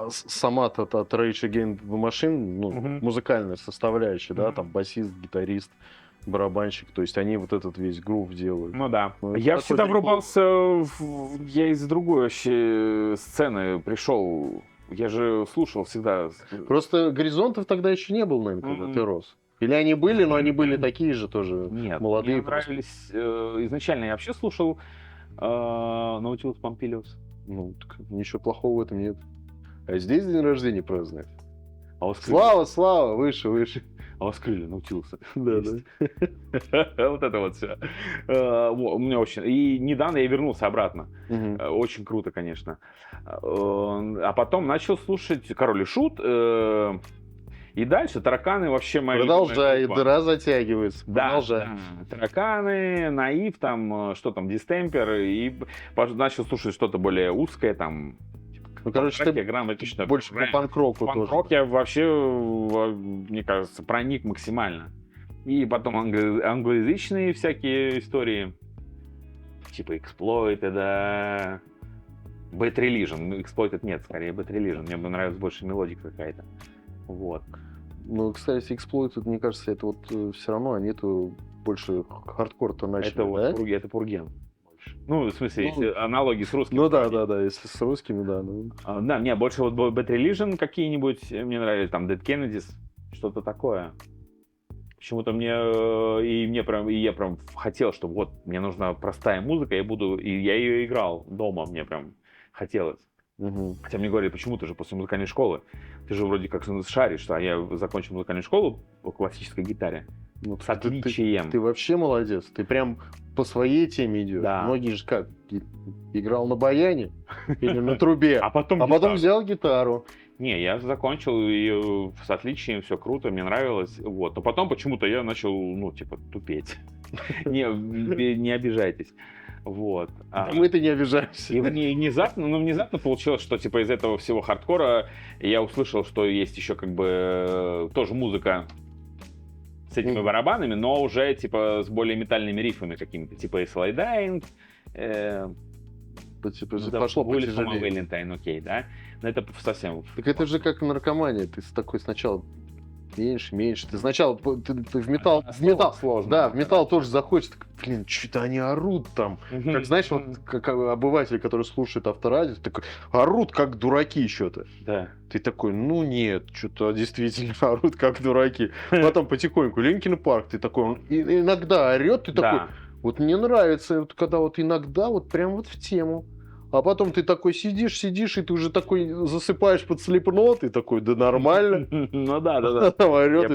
сама-то от Rage Against the Machine, ну, Мгм. музыкальная составляющая, да, Мгм. там басист, гитарист, барабанщик, то есть они вот этот весь грув делают. Ну да. Ну, это Я такой всегда прикол. врубался я из другой вообще сцены пришел. Я же слушал всегда. Просто горизонтов тогда еще не было, наверное, когда Мгм. ты рос. Или они были, но они были такие же тоже. Нет, молодые мне просто. нравились. Изначально я вообще слушал Наутилус Помпилиус. Ну, так ничего плохого в этом нет. А здесь день рождения празднует. А у вас крылья? Слава, выше. А у вас крылья Наутилуса. Да. Есть. Вот это вот все. У меня очень... И недавно я вернулся обратно. Мгм. Очень круто, конечно. А потом начал слушать Король и Шут. И дальше тараканы вообще мои. Продолжай, дыра затягивается. Да, Продолжай. да. Тараканы, Наив, там, что там, Дистемпер, и начал слушать что-то более узкое, там, Ну, короче, ты грамматично. больше по панк-року тоже. Панк-рок я вообще, мне кажется, проник максимально. И потом англоязычные всякие истории, типа Exploited, да, Bad Religion, Exploited нет, скорее Bad Religion. Мне бы нравилась больше мелодика какая-то. Вот. Ну, кстати, Exploited, мне кажется, это вот все равно они-то больше хардкор-то начали, Это вот да? это Пурген. больше. Ну, в смысле, Ну, если аналоги с русским. Ну да, если с русскими, да. Ну. Да, мне больше вот Bad Religion какие-нибудь, мне нравились, там, Dead Kennedys, что-то такое. Почему-то и я прям хотел, что вот, мне нужна простая музыка, и я ее играл дома, мне прям хотелось. Угу. Хотя мне говорили, почему ты же после музыкальной школы, ты же вроде как шаришь, а я закончил музыкальную школу по классической гитаре Ну, с отличием. Ты вообще молодец, ты прям по своей теме идешь. Да. Многие же как, играл на баяне или на трубе, А потом взял гитару. Не, я закончил и с отличием, все круто, мне нравилось. Вот. Но потом почему-то я начал, тупеть. Не обижайтесь. Вот. Мы-то не обижаемся. И внезапно получилось, что типа из этого всего хардкора я услышал, что есть еще как бы тоже музыка с этими барабанами, но уже типа с более метальными рифами какими-то, типа Sly Dying, Пошло потяжелее. Valentine, окей, да? Но это совсем... Так это же как наркомания, ты такой сначала меньше. Ты сначала ты в металл, сложно. Да, в металл тоже заходишь, так, блин, что-то они орут там. Как знаешь, вот как обыватель, который слушает авторадио, такой, орут как дураки что-то. Да. Ты такой, ну нет, что-то действительно орут как дураки. Потом потихоньку Линкин Парк, ты такой, он иногда орет, ты такой, вот мне нравится, вот, когда вот иногда вот прям вот в тему. А потом ты такой сидишь, и ты уже такой засыпаешь под Slipknot, и такой, да нормально. Ну да. Орёт,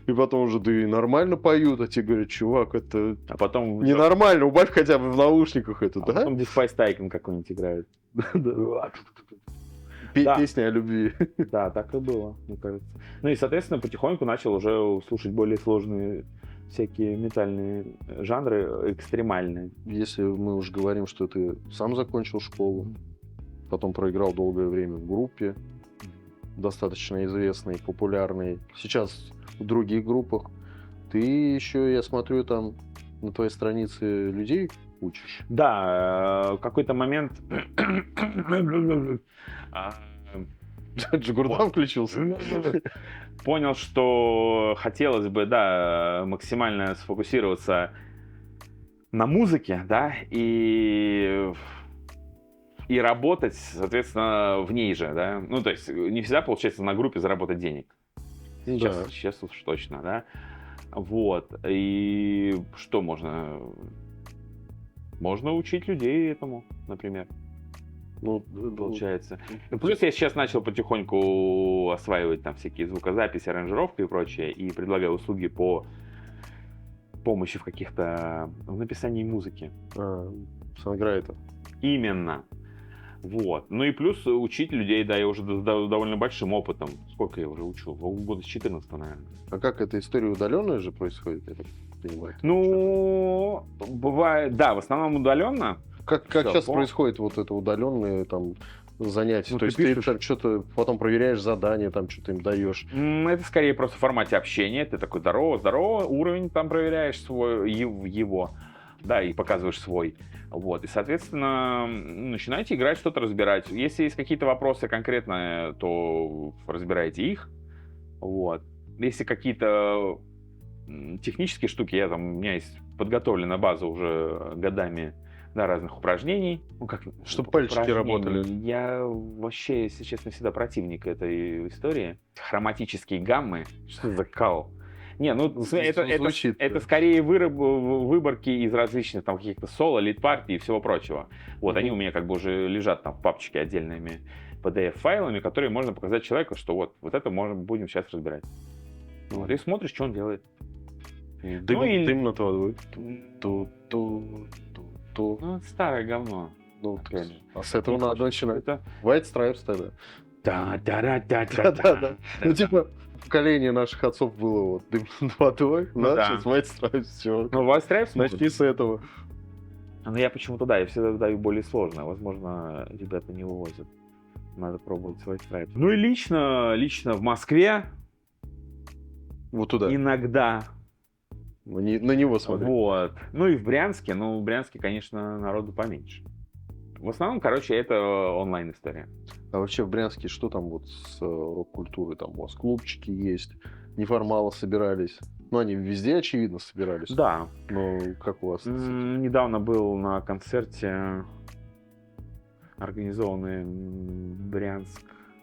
и потом уже, да и нормально поют, а тебе говорят, чувак, это ненормально, убавь хотя бы в наушниках это, да? Потом Despise Tycoon какой-нибудь играет. Песня о любви. Да, так и было, мне кажется. Ну и, соответственно, потихоньку начал уже слушать более сложные всякие метальные жанры, экстремальные. Если мы уже говорим, что ты сам закончил школу, потом проиграл долгое время в группе, достаточно известной, популярной. Сейчас в других группах. Ты еще, я смотрю, там на твоей странице людей учишь. Да, в какой-то момент... Джигурдан включился. Понял, что хотелось бы, максимально сфокусироваться на музыке, и работать, соответственно, в ней же, да. Ну, то есть не всегда получается на группе заработать денег. Сейчас уж точно, да. Вот. И что можно? Можно учить людей этому, например. Ну, получается. Плюс я сейчас начал потихоньку осваивать там всякие звукозаписи, аранжировку и прочее, и предлагаю услуги по помощи в написании музыки. Сонграйтер. Именно. Вот. Ну и плюс учить людей, я уже с довольно большим опытом. Сколько я уже учу? Года с 14, наверное. А как эта история удаленная же происходит, я так понимаю? Ну, бывает, в основном удаленно. Как сейчас происходит вот это удаленное там занятие? То есть ты что-то потом проверяешь задания, там что-то им даешь? Это скорее просто в формате общения. Ты такой, здорово, уровень там проверяешь свой, его, и показываешь свой. Вот, и, соответственно, начинаете играть, что-то разбирать. Если есть какие-то вопросы конкретные, то разбирайте их. Вот. Если какие-то технические штуки, у меня есть подготовлена база уже годами разных упражнений. Чтобы пальчики работали. Я вообще, если честно, всегда противник этой истории. Хроматические гаммы. Что за кал? Не, это скорее выборки из различных там каких-то соло, лид-партий и всего прочего. Вот, они у меня как бы уже лежат там в папочке отдельными PDF-файлами, которые можно показать человеку, что вот это будем сейчас разбирать. Вот, и смотришь, что он делает. Дым над водой. Старое говно. А с этого надо начинать. White Stripes тогда. Да. Ну, типа, поколение наших отцов было вот дым над водой, сейчас White Stripes, все. Ну, White Stripes начни с этого. Ну, я почему-то, я всегда даю более сложно. Возможно, ребята не вывозят. Надо пробовать White Stripes. Ну и лично в Москве вот туда. Иногда. На него смотри. Вот. Ну и в Брянске. Ну, в Брянске, конечно, народу поменьше. В основном, короче, это онлайн-история. А вообще в Брянске что там вот с рок-культурой? Там у вас клубчики есть, неформалы собирались. Ну, они везде, очевидно, собирались. Да. Но как у вас? Недавно был на концерте, организованный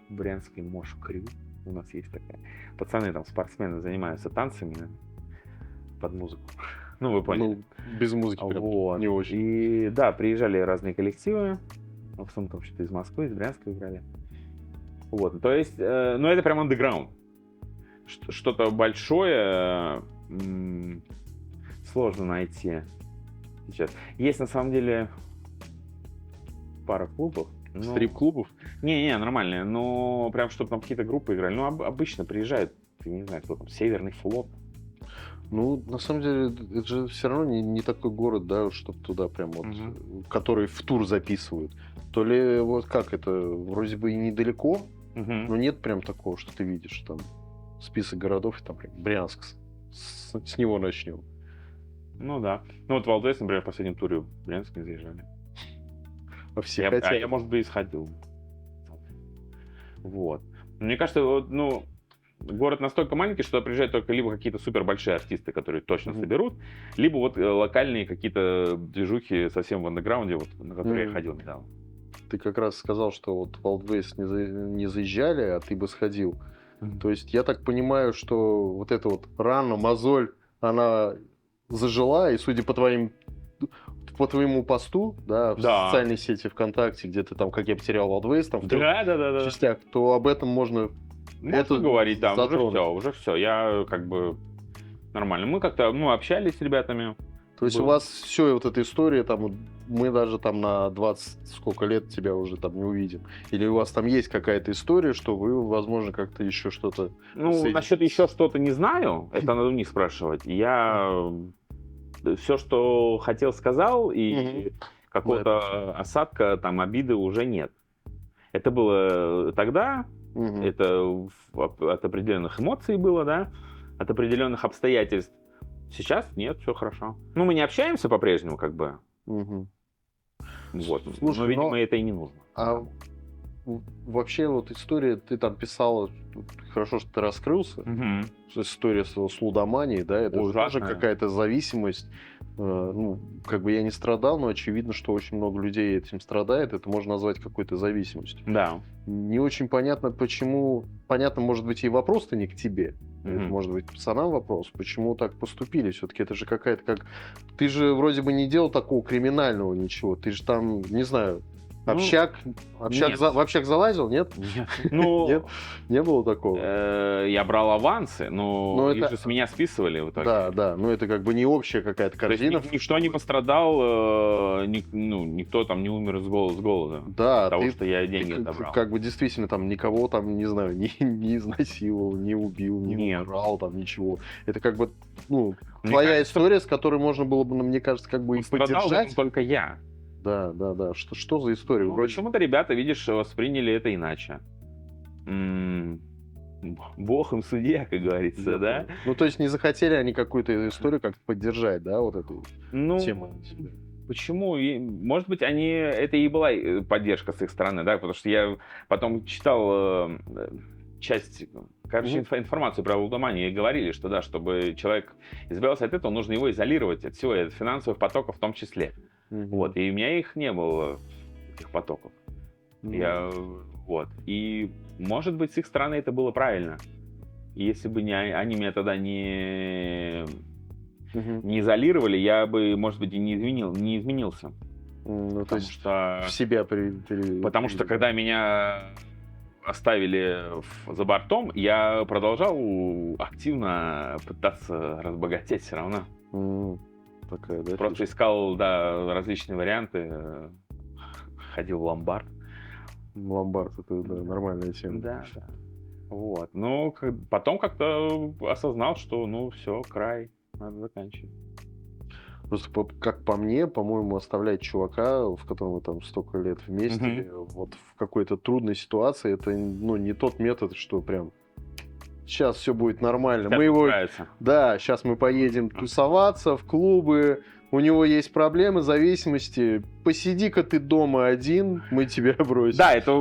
Брянский Мош Крю. У нас есть такая. Пацаны там, спортсмены, занимаются танцами под музыку. Ну, вы поняли. Ну, без музыки прям Вот. не очень. И да, приезжали разные коллективы. В основном там что-то из Москвы, из Брянска играли. Вот. То есть, ну это прям андеграунд. Что-то большое сложно найти сейчас. Есть на самом деле пара клубов. но- Стрип-клубов? Не, нормальные. Но прям чтобы там какие-то группы играли. Ну, обычно приезжают, я не знаю, кто там, Северный флот. Ну, на самом деле, это же все равно не такой город, да, чтобы туда прям вот, который в тур записывают. То ли вот как это, вроде бы и недалеко, но нет прям такого, что ты видишь там список городов, и там прям Брянск, с него начнем. Ну да. Ну вот Валдес, например, в последнем туре в Брянск не заезжали. А все Я, хотят. я, может быть, и сходил. Вот. Мне кажется, вот, ну, город настолько маленький, что туда приезжают только либо какие-то супер большие артисты, которые точно соберут, либо вот локальные какие-то движухи совсем в андеграунде, вот, на которые я ходил недавно. Ты как раз сказал, что вот в Wildways не заезжали, а ты бы сходил. То есть я так понимаю, что вот эта вот рана, мозоль, она зажила, и судя по твоему посту, да, в Да. социальной сети ВКонтакте, где ты там, как я потерял Wildways, там в трех Да. частях, то об этом можно... Можно это говорить, да, затронуть. уже все. Я как бы нормально. Мы как-то, ну, общались с ребятами. То есть у вас все, вот эта история, там, мы даже там на 20 сколько лет тебя уже там не увидим. Или у вас там есть какая-то история, что вы, возможно, как-то еще что-то... Ну, насчет еще что-то не знаю, это надо у них спрашивать. Я все, что хотел, сказал, и какого-то осадка, там, обиды уже нет. Это было тогда, это от определенных эмоций было, да, от определенных обстоятельств. Сейчас нет, все хорошо. Ну, мы не общаемся по-прежнему, как бы. Вот. Слушай, но, видимо, это и не нужно. А вообще вот история, ты там писала, хорошо, что ты раскрылся, что история с лудоманией, да, это же тоже какая-то зависимость. Ну, как бы я не страдал, но очевидно, что очень много людей этим страдает, это можно назвать какой-то зависимостью. Да. Не очень понятно, почему, понятно, может быть, и вопрос-то не к тебе, это может быть пацанам вопрос, почему так поступили, все-таки это же какая-то как... Ты же вроде бы не делал такого криминального ничего, ты же там, не знаю... В общак залазил, нет? Нет. Ну, нет? Не было такого? Я брал авансы, но их же с меня списывали в итоге. Да, но это как бы не общая какая-то картина. Никто не пострадал, никто там не умер с голода. Да, от того, что я деньги отобрал. Как бы действительно там никого там, не знаю, не изнасиловал, не убил, не украл, там ничего. Это как бы, ну, твоя история, с которой можно было бы, мне кажется, как бы и поддержать. Только я. Да. Что за история? Ну, почему-то ребята, видишь, восприняли это иначе. Бог им судья, как говорится, да? Ну, то есть не захотели они какую-то историю как-то поддержать, да, вот эту тему? Почему? Может быть, это и была поддержка с их стороны, да, потому что я потом читал часть, короче, информацию про лудоманию, и говорили, что да, чтобы человек избавился от этого, нужно его изолировать от всего, от финансовых потоков в том числе. Вот, и у меня их не было, этих потоков. Вот. И, может быть, с их стороны это было правильно. И если бы они меня тогда не изолировали, я бы, может быть, и не изменился. Ну, потому что в себя Потому что, когда меня оставили за бортом, я продолжал активно пытаться разбогатеть все равно. Такая, да, просто искал, да, различные варианты, ходил в ломбард. Ломбард — это нормальная тема. Да. Вот. Но потом как-то осознал, что, ну, все, край, надо заканчивать. Просто как по мне, по-моему, оставлять чувака, в котором вы там столько лет вместе, вот в какой-то трудной ситуации, это, ну, не тот метод, что прям сейчас все будет нормально. Сейчас мы его, нравится. да, сейчас мы поедем тусоваться в клубы, у него есть проблемы, зависимости, посиди-ка ты дома один, мы тебя бросим. Да, это...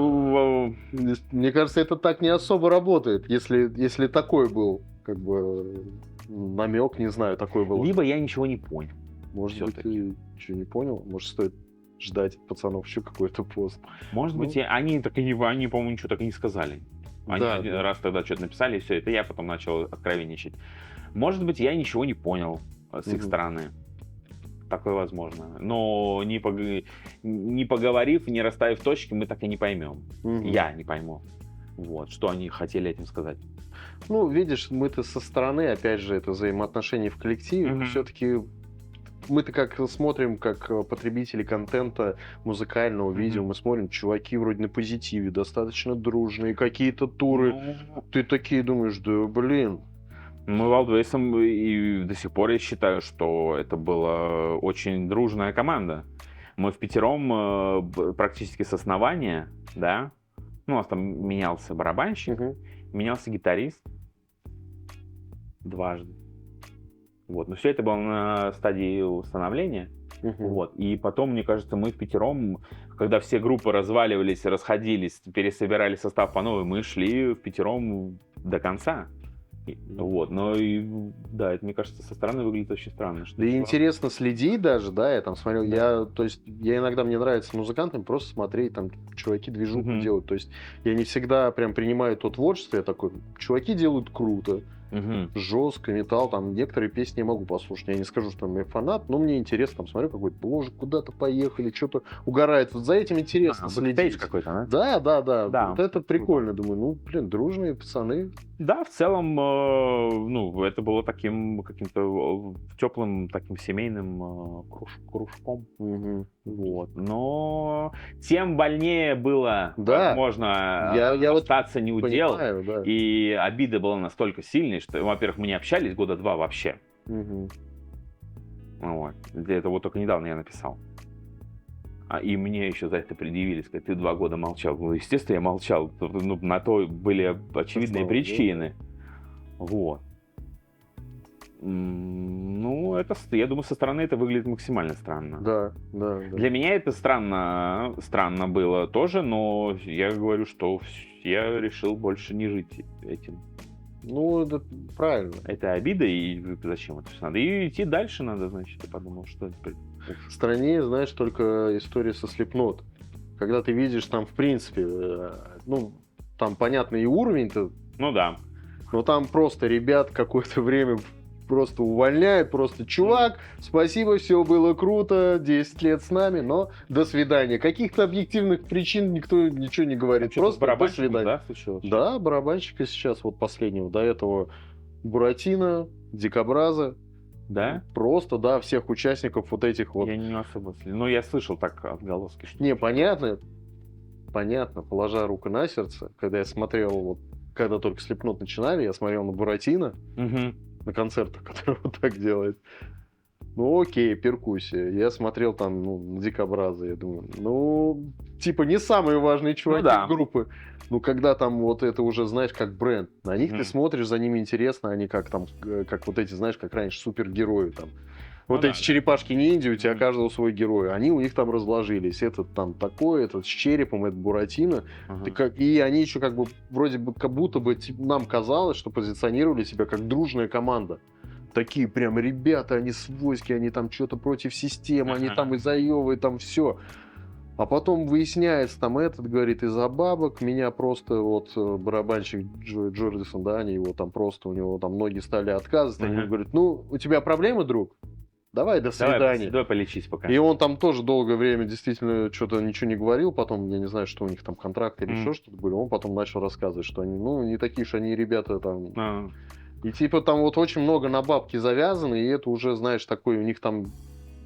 Мне кажется, это так не особо работает, если такой был, как бы, намек, не знаю, такой был. Либо я ничего не понял. Может быть, всё-таки. ты ничего не понял, может, стоит ждать от пацанов еще какой-то пост. Может быть, они, по-моему, ничего так и не сказали. Они Да, один да. раз тогда что-то написали, и все, это я потом начал откровенничать. Может быть, я ничего не понял с их Мгм. стороны. Такое возможно. Но не поговорив, не расставив точки, мы так и не поймем. Мгм. Я не пойму. Вот, что они хотели этим сказать. Ну, видишь, мы-то со стороны, опять же, это взаимоотношения в коллективе, Мгм. все-таки мы-то как смотрим, как потребители контента музыкального, видео, Мгм. мы смотрим, чуваки вроде на позитиве, достаточно дружные, какие-то туры. Ну, Ты такие думаешь, да блин. мы Валдвейсом и до сих пор я считаю, что это была очень дружная команда. Мы впятером практически с основания, да, ну, у нас там менялся барабанщик, Мгм. менялся гитарист дважды. Вот, но все это было на стадии установления. Мгм. Вот. И потом, мне кажется, мы впятером, когда все группы разваливались, расходились, пересобирали состав по новой, мы шли впятером до конца. Вот. Но и, да, это, мне кажется, со стороны выглядит очень странно. Что Да и чувак- интересно следить даже, да, я там смотрел, Да. то есть, я иногда, мне нравится с музыкантами просто смотреть, там, чуваки движуху Мгм. делают, то есть, я не всегда прям принимаю то творчество, я такой, чуваки делают круто, Мгм. жестко, металл, там, некоторые песни я могу послушать, я не скажу, что я фанат, но мне интересно, там, смотрю, какой-то, боже, куда-то поехали, что-то угорает, вот за этим интересно Бэкстейдж следить. какой-то, да? Да, вот это круто. прикольно, думаю, ну, блин, дружные пацаны. Да, в целом, ну, это было таким каким-то теплым, таким семейным кружком. Мгм. Вот. Но тем больнее было, Да. возможно, Я вот остаться не удел. Понимаю, да. И обида была настолько сильной, что, во-первых, мы не общались года 2 вообще. Мгм. Вот. Это вот только недавно я написал. И мне еще за это предъявили, сказать, ты 2 года молчал. Ну, естественно, я молчал. Ну, на то были очевидные Слава причины. Вот. Ну, это, я думаю, со стороны это выглядит максимально странно. Да. Для меня это странно было тоже, но я говорю, что я решил больше не жить этим. Ну, это правильно. Это обида, и зачем это все надо? И идти дальше надо, значит, я подумал, что теперь. Страннее, знаешь, только история со Slipknot. Когда ты видишь там, в принципе, ну, там, понятно, и уровень-то, Ну да. но там просто ребят какое-то время просто увольняют, просто чувак, спасибо, все было круто, 10 лет с нами, но до свидания. Каких-то объективных причин никто ничего не говорит, Что-то с просто до барабанщиком, свидания. да, случилось? Да, барабанщика сейчас, вот последнего, до этого Буратино, Дикобраза, Да? просто, да, всех участников вот этих вот. Я не особо Ну, я слышал так отголоски. Что Не, понятно, положа руку на сердце, когда я смотрел, вот, когда только Slipknot начинали, я смотрел на Буратино, Мгм. на концертах, который вот так делает. Ну, окей, перкуссия. Я смотрел там, ну, на Дикобраза, я думаю, ну, типа, не самые важные чуваки да. группы. Ну, когда там вот это уже, знаешь, как бренд. На них ты Мгм. смотришь, за ними интересно, они как там, как вот эти, знаешь, как раньше, супергерои там. Вот Ну эти да, черепашки-ниндзя, у тебя Мгм. каждого свой герой. Они у них там разложились. Этот там такой, этот с черепом, это Буратино. Ага. И они еще как бы, вроде бы, как будто бы нам казалось, что позиционировали себя как дружная команда. Такие прям ребята, они свойские, они там что-то против системы, они Ага. там и заёвывают, там все. А потом выясняется, там этот говорит, из-за бабок меня просто вот барабанщик Джордисон, да, они его там просто, у него там ноги стали отказывать, они Ага. ему говорят, ну, у тебя проблемы, друг? Давай, до свидания. Давай полечись пока. И он там тоже долгое время действительно что-то ничего не говорил, потом, я не знаю, что у них там контракт или еще что-то были, он потом начал рассказывать, что они, ну, не такие же они ребята там. А, И типа там вот очень много на бабки завязано, и это уже, знаешь, такой у них там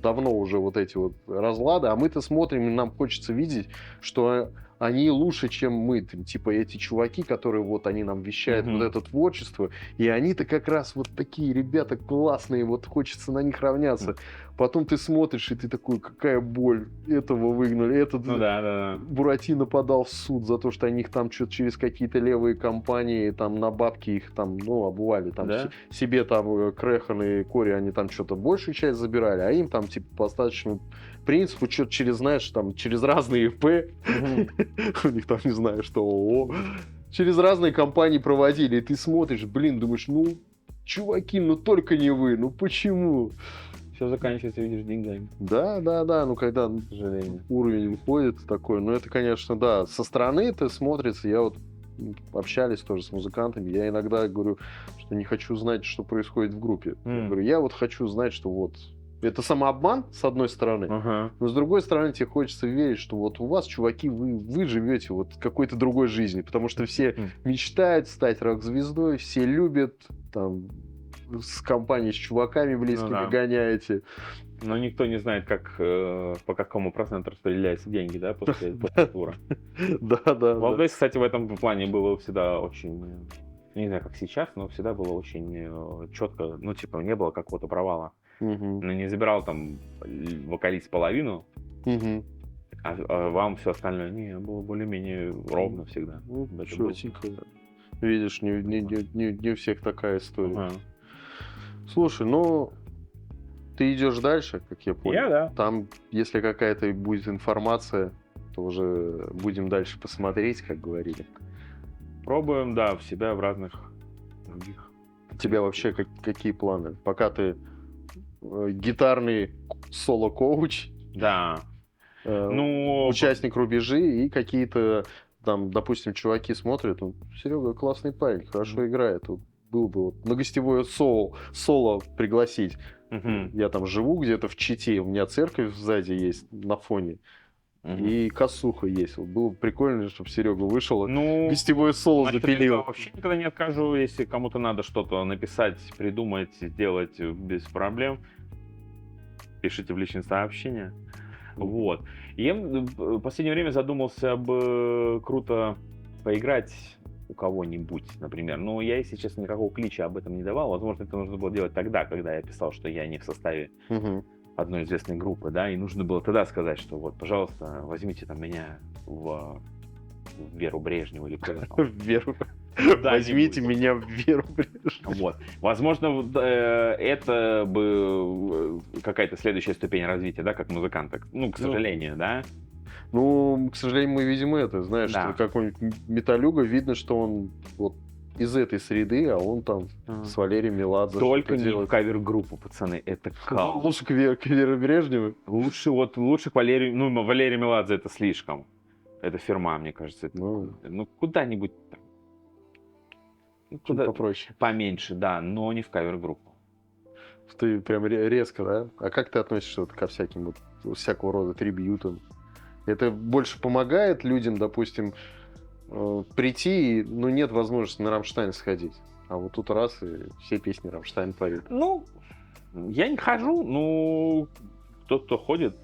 давно уже вот эти вот разлады, а мы-то смотрим, и нам хочется видеть, что они лучше, чем мы. Типа эти чуваки, которые вот они нам вещают Мгм. вот это творчество, и они-то как раз вот такие ребята классные, вот хочется на них равняться. Потом ты смотришь, и ты такой, какая боль, этого выгнали, этот Ну да. Буратино подал в суд за то, что они их там что-то через какие-то левые компании, там на бабки их там, ну, обували, там Да? себе там Крэхан и Кори, они там что-то большую часть забирали, а им там типа по остаточному принципу что-то через, знаешь, там через разные ИП, у них там, не знаю, что ООО, через разные компании проводили, и ты смотришь, блин, думаешь, ну, чуваки, ну только не вы, ну почему? Все заканчивается, видишь, деньгами, Да, ну когда к сожалению. уровень уходит такой, ну это, конечно, да, со стороны это смотрится, я вот общались тоже с музыкантами, я иногда говорю, что не хочу знать, что происходит в группе. Я говорю, я вот хочу знать, что вот это самообман, с одной стороны, Ага. но с другой стороны тебе хочется верить, что вот у вас, чуваки, вы живете вот какой-то другой жизнью, потому что все мечтают стать рок-звездой, все любят, там, с компанией, с чуваками близкими да. гоняете. Но никто не знает, как, по какому проценту распределяются деньги, да, после тура. Да. Валдейс, кстати, в этом плане было всегда очень, не знаю, как сейчас, но всегда было очень четко, ну, типа, не было какого-то провала. Мгм. Ну, не забирал там вокалист половину, Мгм. а вам все остальное, не, было более-менее ровно всегда. Ну, Это было. чётенько. Видишь, не у всех такая история. Ага. Слушай, ну, ты идешь дальше, как я понял. Я, да. Там, если какая-то будет информация, то уже будем дальше посмотреть, как говорили. Пробуем, да, в себя в разных других. У тебя вообще какие планы? Пока ты гитарный соло-коуч, Да. Ну, участник рубежи и какие-то там, допустим, чуваки смотрят, ну, Серега классный парень, хорошо играет. Вот был бы вот на гостевое соло пригласить. мгм. Я там живу где-то в Чите, у меня церковь сзади есть на фоне, Мгм. и косуха есть. Вот было бы прикольно, чтобы Серега вышел, Ну, гостевое соло насчет запилил. этого вообще никогда не откажу, если кому-то надо что-то написать, придумать, сделать без проблем. Пишите в личные сообщения. Вот. И я в последнее время задумался бы круто поиграть у кого-нибудь, например. Но я, если честно, никакого клича об этом не давал. Возможно, это нужно было делать тогда, когда я писал, что я не в составе Мгм. одной известной группы, да, и нужно было тогда сказать, что вот, пожалуйста, возьмите там меня в Веру Брежневу или куда там. Веру. Куда-нибудь. Возьмите меня в Веру Брежневу. Вот. Возможно, это бы какая-то следующая ступень развития, да, как музыканта. Ну, к сожалению, да. Ну, к сожалению, мы видим это. Знаешь, Да. что какой-нибудь Металюга, видно, что он вот из этой среды, а он там с Валерием Меладзе Только что-то не в делает. кавер-группу, пацаны, это кал. Лучше к Вере Брежневой. Лучше к Валерию, ну, Валерий Меладзе это слишком. Это фирма, мне кажется. Это, Ну, ну, куда-нибудь там. Ну, чуть куда попроще. поменьше, да, но не в кавер-группу. Ты прям резко, да? А как ты относишься вот ко всяким вот всякого рода трибьютам? Это больше помогает людям, допустим, прийти, но нет возможности на Рамштайн сходить. А вот тут раз и все песни Рамштайн поют. Ну, я не хожу, ну, тот, кто ходит,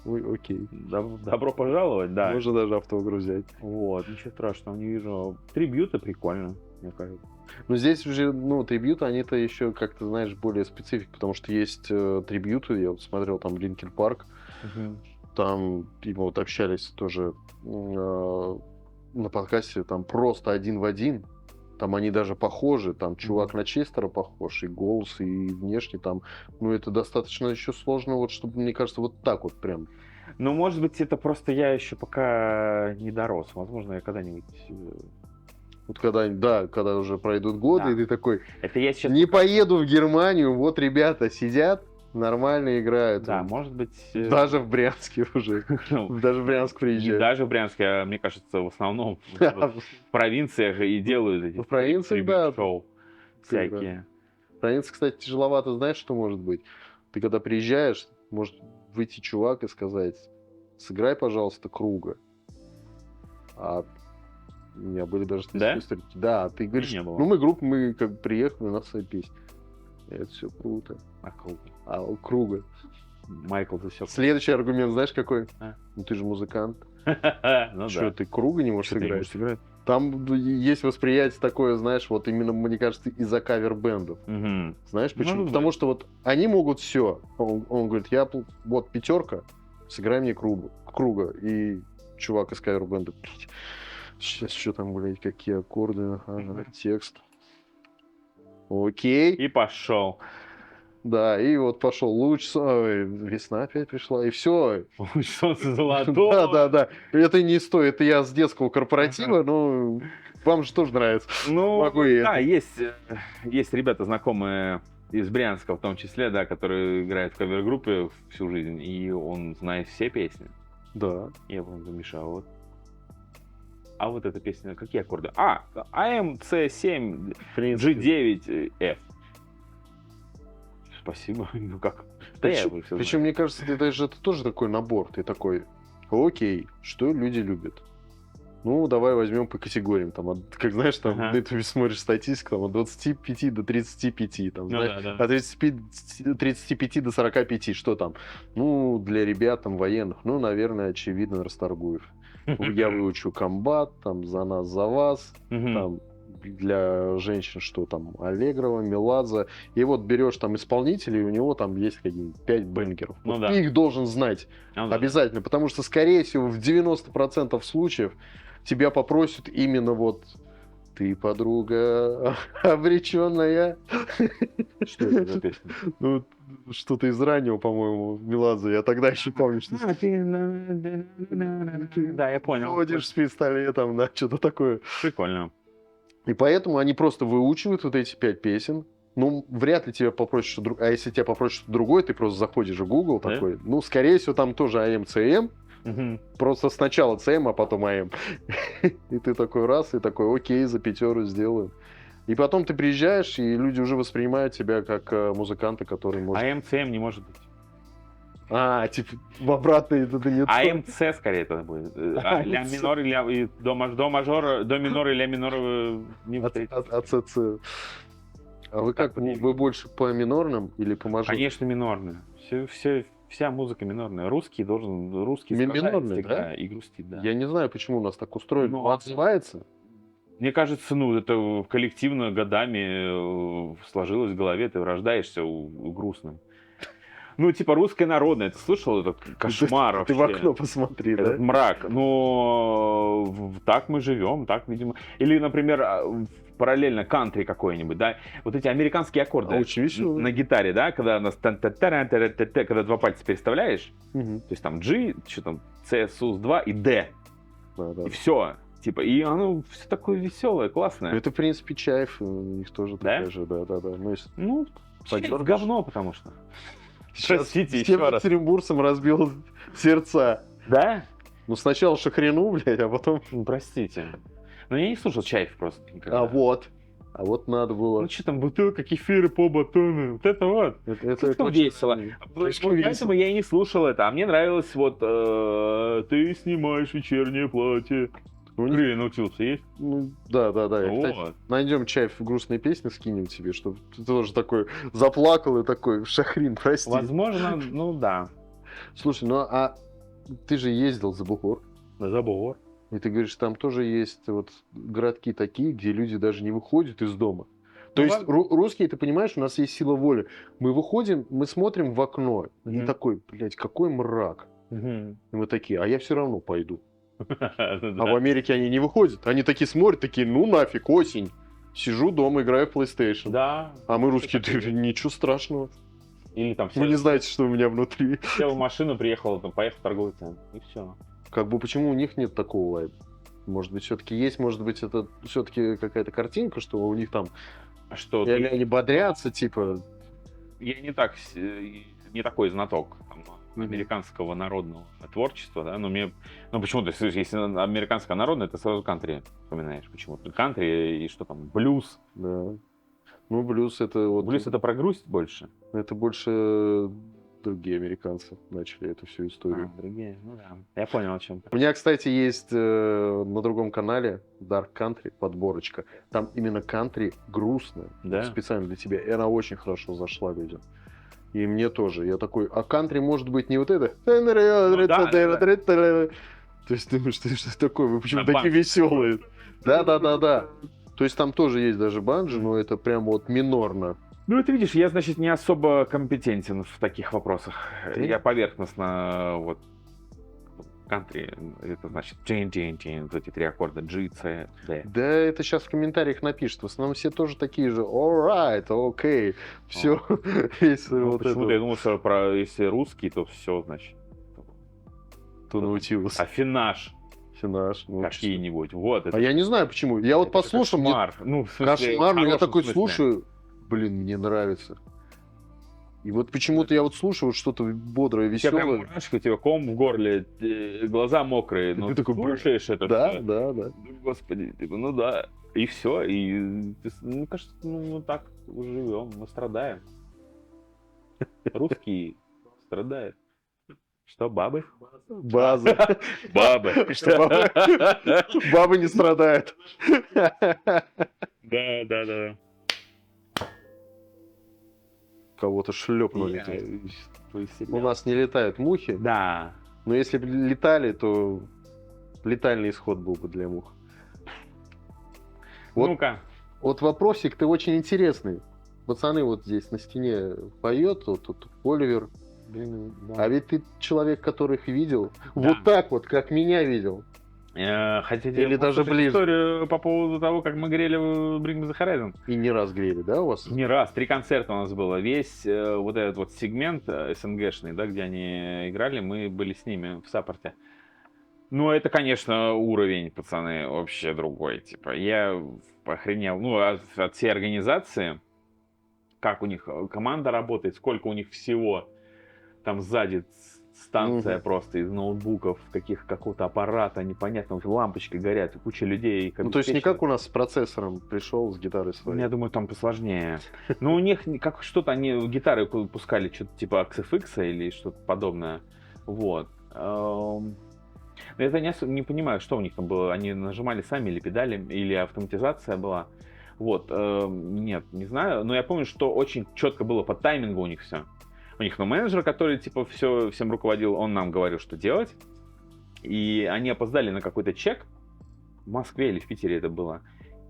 Ой, окей. добро пожаловать, да. Можно даже автограф взять. Вот, ничего страшного не вижу. Трибьюты прикольно, мне кажется. Но здесь уже, ну, трибьюты, они-то еще как-то, знаешь, более специфик, потому что есть трибьюты, я вот смотрел там Линкин Парк, там мы вот общались тоже на подкасте, там просто один в один, там они даже похожи, там чувак на Честера похож, и голос, и внешне там, ну, это достаточно еще сложно, вот, чтобы, мне кажется, вот так вот прям. Ну, может быть, это просто я еще пока не дорос. Возможно, я когда-нибудь... Вот когда, да, когда уже пройдут годы, Да. и ты такой, Это я сейчас... не поеду в Германию, вот ребята сидят, нормально играют. Да, может быть... Даже в Брянске уже. ну, Даже в Брянск не приезжают. даже в Брянске, а мне кажется, в основном в провинциях и делают эти В провинциях, да. шоу всякие. В провинции, кстати, тяжеловато, знаешь, что может быть? Ты когда приезжаешь, может выйти чувак и сказать, сыграй, пожалуйста, Круга. А у меня были даже Да? истории. Да, ты говоришь, Не было. ну мы группа, мы как бы приехали, у нас своя песня. И это все круто. А круто. А у Круга. Майкл засек. Следующий аргумент, знаешь, какой? А? Ну ты же музыкант. Ну Что, да. ты круга не можешь Что ты не сыграть? можешь играть? Там есть восприятие такое, знаешь, вот именно, мне кажется, из-за кавер-бендов. Мгм. Знаешь почему? Может Потому быть. что вот они могут все. Он говорит, вот пятерка, сыграй мне круга. И чувак из кавер-бенда, сейчас что там, блядь, какие аккорды, ага, текст. Окей. И пошел. Да, и вот пошел весна опять пришла, и все. Луч солнца Да, золотого. да, да. Это не стоит, это я с детского корпоратива, но вам же тоже нравится. Ну, Могу и да, это. есть ребята, знакомые из Брянска в том числе, да, которые играют в кавер-группе всю жизнь, и он знает все песни. Да. Я помню, Миша, а вот эта песня, какие аккорды? АМ, С7, В принципе. G9, F. Спасибо. Ну как? Да я уже всё Причем, знаю. мне кажется, это тоже такой набор. Ты такой, окей, что люди любят? Ну, давай возьмем по категориям. Там, как знаешь, там Ага. на ютубе смотришь статистику, там, от 25 до 35, там, Ну знаешь, да, да. от 35 до 45, что там? Ну, для ребят там военных, ну, наверное, очевидно, Расторгуев. Я выучу комбат, там, за нас, за вас, Мгм. там, для женщин, что там, Аллегрова, Меладзе. И вот берешь там исполнителей, и у него там есть какие-нибудь 5 бенгеров. Ну Вот да. ты их должен знать Ну да. обязательно, потому что, скорее всего, в 90% случаев тебя попросят именно вот ты, подруга, обреченная. Что это за песня? Ну, что-то из раннего, по-моему, Меладзе. Я тогда еще помню, что Да, я понял. ходишь с пистолетом, да, что-то такое. Прикольно. И поэтому они просто выучивают вот эти 5 песен. Ну, вряд ли тебя попросят, а если тебя попросят что-то другое, ты просто заходишь в Google Да? такой. Ну, скорее всего, там тоже АМ, ЦМ. Мгм. Просто сначала ЦМ, а потом АМ. И ты такой раз, и такой, окей, за 5 сделаем. И потом ты приезжаешь, и люди уже воспринимают тебя как музыканта, который может... АМЦМ не может быть. Типа, в обратной это не то. АМЦ скорее это будет. Ля АМЦ. минор и до мажор, до минор и ля минор не встретятся. АЦЦ. А вы как? Так, Вы больше по минорным или по мажорным? Конечно, минорная. Вся музыка минорная. Русский страдает Минорный, всегда да? и грустит, да. Я не знаю, почему у нас так устроено. Ну, Он отзывается? Мне кажется, это коллективно годами сложилось в голове, ты рождаешься грустным. Ну, типа русская народная, ты слышал этот кошмар Ты в вообще? окно посмотри, Этот да? мрак. Но так мы живем, так, видимо. Или, например, параллельно кантри какой-нибудь, да? Вот эти американские аккорды Очень весело. на гитаре, да? Когда у нас когда два пальца переставляешь, Мгм. то есть там G, что там, C, sus-2 и D. Да, да. И все. Типа, и оно все такое веселое, классное. Это, в принципе, Чаев, у них тоже Да? такая же, да. Ну, если Ну, подёргаешь. говно, потому что. Сейчас Простите, всем еще раз. екатеринбургцам разбил сердца. Да? Ну, сначала шахрину, блядь, а потом... Ну, простите. Но я не слушал Чаев просто никогда. А вот надо было. Ну, что там, бутылка кефира по батону. Вот это вот. Это Слишком очень- весело. слишком Вот весело. поэтому я и не слушал это. А мне нравилось вот ты снимаешь вечернее платье. У них- Блин, научился есть? Ну, да. И, кстати, Вот. найдем Чаев грустные песни, скинем тебе, чтобы ты тоже такой заплакал и такой, шахрин, прости. Возможно, ну да. Слушай, ну а ты же ездил за Бухор, Забор. и ты говоришь, там тоже есть вот городки такие, где люди даже не выходят из дома. То Ну, есть русские, ты понимаешь, у нас есть сила воли. Мы выходим, мы смотрим в окно, и Мгм. такой, блядь, какой мрак. Мгм. И мы такие, а я все равно пойду. Ну А в да. Америке они не выходят. Они такие смотрят, такие, ну нафиг, осень. Сижу дома, играю в PlayStation. Да. А мы русские, такое. ничего страшного. Или там Вы не знаете, что у меня внутри. сел в машину, приехал, там, поехал в торговый центр. И все. Как бы почему у них нет такого вайба? Может быть, все-таки есть, может быть, это все-таки какая-то картинка, что у них там А что? и они бодрятся, типа. Я не такой знаток там, американского народного творчества, да, но почему-то, если американское народное, ты сразу кантри вспоминаешь почему-то. Кантри и что там, блюз. Да. Ну, блюз это вот. Блюз это про грусть больше. Это больше другие американцы начали эту всю историю. Другие, ну да. Я понял о чем. У меня, кстати, есть на другом канале Dark Country подборочка. Там именно кантри грустная. Да? Вот специально для тебя. И она очень хорошо зашла людям. И мне тоже. Я такой, а кантри может быть не вот это? То есть ты думаешь, что такое? Вы почему На такие банджо. веселые? Да. То есть там тоже есть даже банджо, но это прям вот минорно. Ну, это видишь, я, значит, не особо компетентен в таких вопросах. Ты? Я поверхностно, вот, кантри, это значит, вот эти 3 аккорда, G, C, D. Да это сейчас в комментариях напишут. В основном все тоже такие же. Alright, окей. Все. Весь Ну, вот почему-то это. я думал, что если русский, то все, значит. Кто научился? Афинаж Финаш. Ну, какие-нибудь. Вот, а я не знаю почему. Я вот это послушал, мне кошмар. Ну, в смысле, кошмар, в но я хорошем такой смысле. слушаю. Блин, мне нравится. И вот почему-то я вот слушаю вот что-то бодрое, У тебя прям веселое. мурашки, у тебя ком в горле, глаза мокрые, И но ты ты такой, слушаешь это Да, всё. да. Ну, господи, типа, ну да. И все. И мне кажется, ну так живем, мы страдаем. Русские страдают. Что, бабы? База. Бабы. Что бабы не страдают. Да. Кого-то шлепнули. У нас не летают мухи, Да. но если бы летали, то летальный исход был бы для мух. Вот. Ну-ка. Вот вопросик ты очень интересный. Пацаны вот здесь на стене поет, вот тут Оливер. Блин, А ведь ты человек, которых видел, Да. вот так вот, как меня видел. Хотите Или даже послушать ближе. историю по поводу того, как мы грели в Bring Me The Horizon? И не раз грели, да, у вас? Не раз, 3 концерта у нас было. Весь вот этот вот сегмент СНГшный, да, где они играли, мы были с ними в саппорте. Ну, это, конечно, уровень, пацаны, вообще другой. Типа, я охренел, ну, от всей организации, как у них команда работает, сколько у них всего. Там сзади станция просто из ноутбуков, какого-то аппарата непонятного, лампочки горят, и куча людей. их Ну, то есть не обеспечивает. как у нас с процессором пришел с гитарой своей. Я думаю, там посложнее. Но у них как что-то они гитары пускали, что-то типа XFX или что-то подобное. Вот. Это не понимаю, что у них там было. Они нажимали сами или педали, или автоматизация была. Вот. Нет, не знаю. Но я помню, что очень четко было по таймингу у них все. У них менеджер, который типа всем руководил, он нам говорил, что делать. И они опоздали на какой-то чек. В Москве или в Питере это было.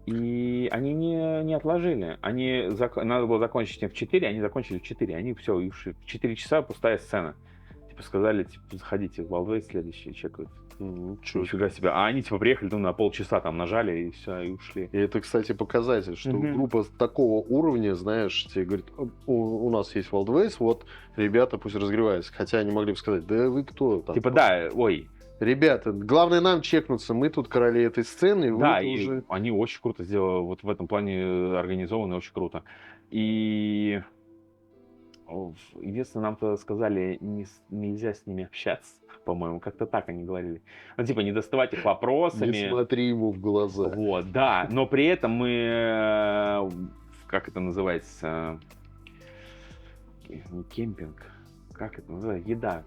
И они не отложили. Надо было закончить в 4, они закончили в 4. Они все, и ушли. В 4 часа пустая сцена. Типа сказали, типа, заходите в Wildway, следующий чекают. Нифига себе. А они типа приехали, на полчаса там нажали, и все, и ушли. И это, кстати, показатель, что Мгм. группа такого уровня, знаешь, тебе говорит, у нас есть Wildways, вот ребята пусть разгреваются. Хотя они могли бы сказать, да вы кто? Там, Типа, да, ой, ребята, главное нам чекнуться, мы тут короли этой сцены, вы да, и уже... они очень круто сделали, вот в этом плане организованы, очень круто. И единственное, нам-то сказали, нельзя с ними общаться, по-моему, как-то так они говорили. Ну, типа, не доставать их вопросами. Не смотри ему в глаза. Вот, да, но при этом мы, как это называется, не кемпинг, как это называется, еда.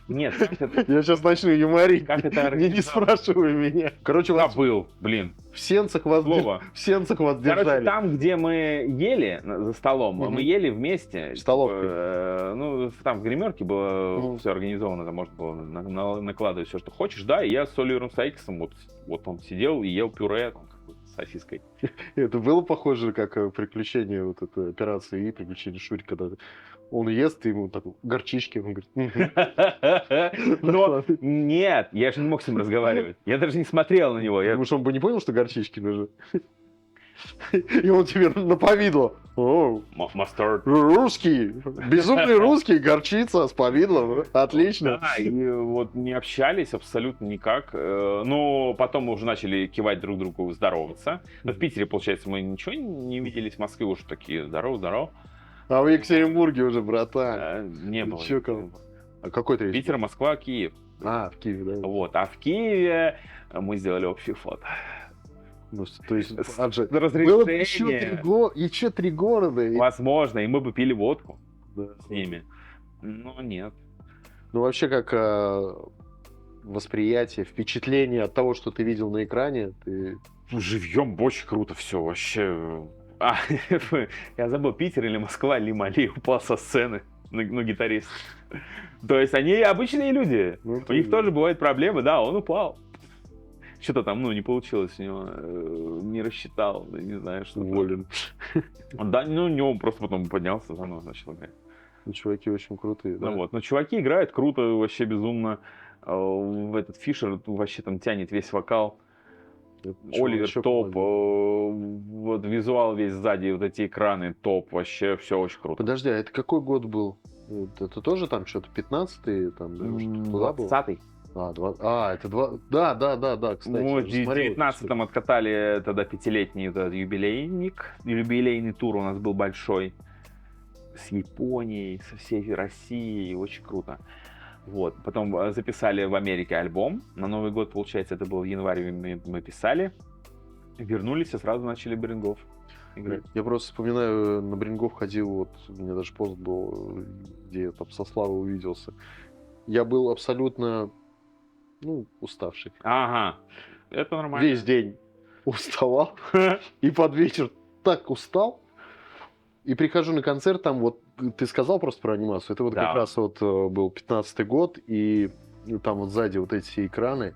Нет, как это, Я сейчас начну юморить. как это Не организовать? спрашивай меня. Короче, вас Забыл, блин, в сенцах вас, слово. в сенцах вас Короче, держали. там, где мы ели за столом, Мгм. мы ели вместе. В столовке. Ну, там в гримерке было Мгм. все организовано, там можно было накладывать все, что хочешь, да, и я с Оливером Сайкисом, вот он сидел и ел пюре там, какое-то с сосиской. Это было похоже, как приключение вот этой операции и приключение Шурика, когда он ест, и ему так горчички, он говорит, «Мгм». Но нет, я же не мог с ним разговаривать. Я даже не смотрел на него. Потому что он бы не понял, что горчички нужны. И он тебе на повидло. О, Мастер. русский, безумный русский, горчица с повидлом. Отлично. Да, и вот не общались абсолютно никак. Но потом мы уже начали кивать друг другу, здороваться. Но в Питере, получается, мы ничего не виделись. В Москве уже такие здорово. А в Екатеринбурге уже, братан. Не Ты было. чё, А какой ты? Питер, Москва, Киев. В Киеве, да. Вот. А в Киеве мы сделали общие фото. Ну, то есть, Анжи, было бы еще Разрешение. 3 города. Возможно, и мы бы пили водку Да. с ними. Но нет. Ну, вообще, как восприятие, впечатление от того, что ты видел на экране, ты... Живьем очень круто все вообще. Я забыл, Питер или Москва, Лима Ли упал со сцены. Ну, гитарист. То есть они обычные люди. Ну, У них тоже бывают проблемы, да, он упал. Что-то там, не получилось у него, не рассчитал, не знаю, что. Уволен. Да, у него просто потом поднялся, заново начал играть. Ну, чуваки очень крутые, да? Но чуваки играют круто, вообще безумно. В этот Фишер вообще там тянет весь вокал. Оливер топ, вот визуал весь сзади, вот эти экраны топ, вообще все очень круто. Подожди, а это какой год был? Вот это тоже там что-то 15-й, там, туда был? 20-й. Это два. Да, кстати. Вот, в 19-м откатали тогда 5-летний этот юбилейный тур у нас был большой. С Японией, со всей Россией, очень круто. Вот. Потом записали в Америке альбом. На Новый год, получается, это был в январе, мы писали. Вернулись и сразу начали Брингов играть. Я просто вспоминаю, на Брингов ходил, вот у меня даже пост был, где я там со Славой увиделся. Я был абсолютно, уставший. Ага, это нормально. Весь день уставал. И под вечер так устал. И прихожу на концерт, там вот, ты сказал просто про анимацию, это вот Да. как раз вот был 15-й год, и там вот сзади вот эти все экраны.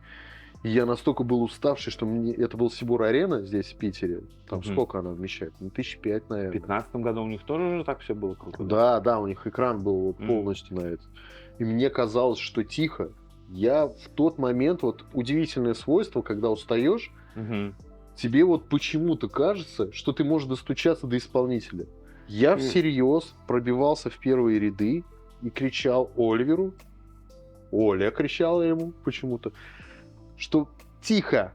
И я настолько был уставший, что это был Сибур-арена здесь, в Питере. Там сколько она вмещает? 1005, наверное. В 15 году у них тоже же так все было круто. Да, у них экран был вот полностью на это. И мне казалось, что тихо. Я в тот момент, вот удивительное свойство, когда устаешь, тебе вот почему-то кажется, что ты можешь достучаться до исполнителя. Я всерьез пробивался в первые ряды и кричал Оливеру. Оля кричала ему почему-то, что тихо.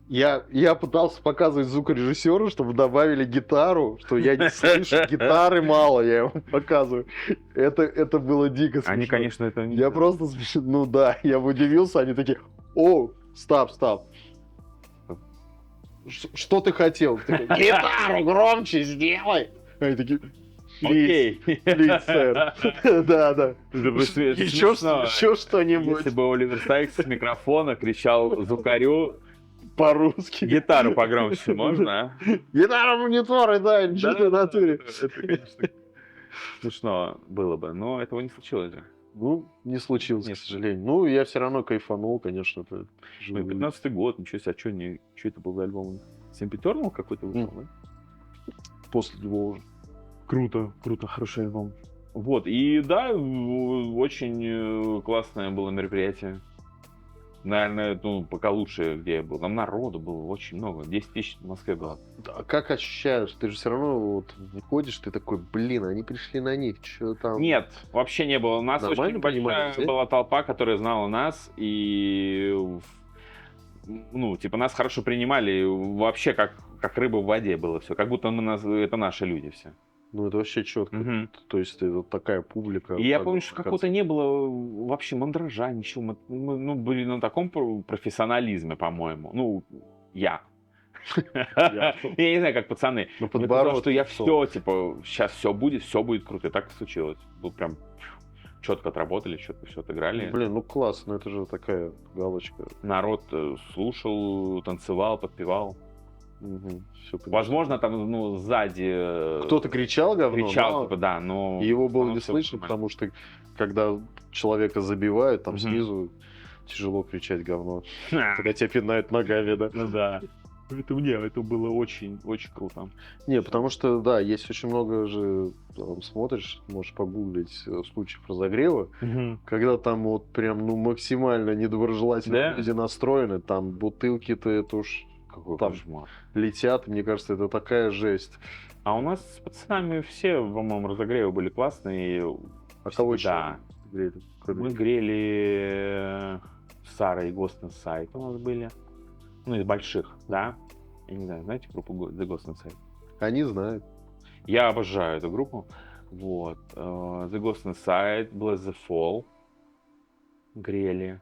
Я пытался показывать звукорежиссеру, чтобы добавили гитару, что я не слышу, гитары мало, я ему показываю. Это было дико смешно. Они, конечно, это не... Я просто смешно, я удивился, они такие, стоп. Что ты хотел? Гитару громче сделай! Они такие, Окей. Плиз, сэр. Да. Еще что-нибудь. Если бы Оливер Сайкс с микрофона кричал звукарю По-русски. гитару погромче, можно, а? Гитара мониторы, да, ничего в натуре. Это, конечно, смешно было бы, но этого не случилось же. Не случилось, к сожалению. Я все равно кайфанул, конечно. 15-й год, ничего себе, что это был за альбом? Симпетернал какой-то вышел, да? После него уже. Круто, хороший альбом. Вот, и да, очень классное было мероприятие. Наверное, пока лучше, где я был. Там народу было очень много, 10 тысяч в Москве было. А как ощущаешь? Ты же все равно вот ходишь, ты такой, они пришли на них, что там? Нет, вообще не было. У нас Нормально очень большая была толпа, которая знала нас, и нас хорошо принимали, вообще как рыба в воде было все, как будто это наши люди все. Это вообще четко. То есть это такая публика. И я помню, что какого-то не было вообще мандража, ничего. Мы были на таком профессионализме, по-моему. Я. Я не знаю, как пацаны. Потому что я все, сейчас все будет круто. И так и случилось. Тут прям четко отработали, что-то все отыграли. Классно, это же такая галочка. Народ слушал, танцевал, подпевал. Возможно, там, сзади... Кто-то кричал говно, да, но... Его было не слышно, потому что, когда человека забивают, там снизу тяжело кричать говно. Когда тебя пинают ногами, да? Да. Это было очень круто. Не, потому что, да, есть очень много же, смотришь, можешь погуглить случаев разогрева, когда там вот прям, максимально недоброжелательно люди настроены, там бутылки-то, это уж... Там летят, мне кажется, это такая жесть. А у нас с пацанами все, по-моему, разогревы были классные. А кого еще грели? Мы грели Сара и Ghost Inside у нас были. Из больших, да. Я не знаю, знаете группу The Ghost Inside? Они знают. Я обожаю эту группу. Вот. The Ghost Inside, Bless the Fall грели.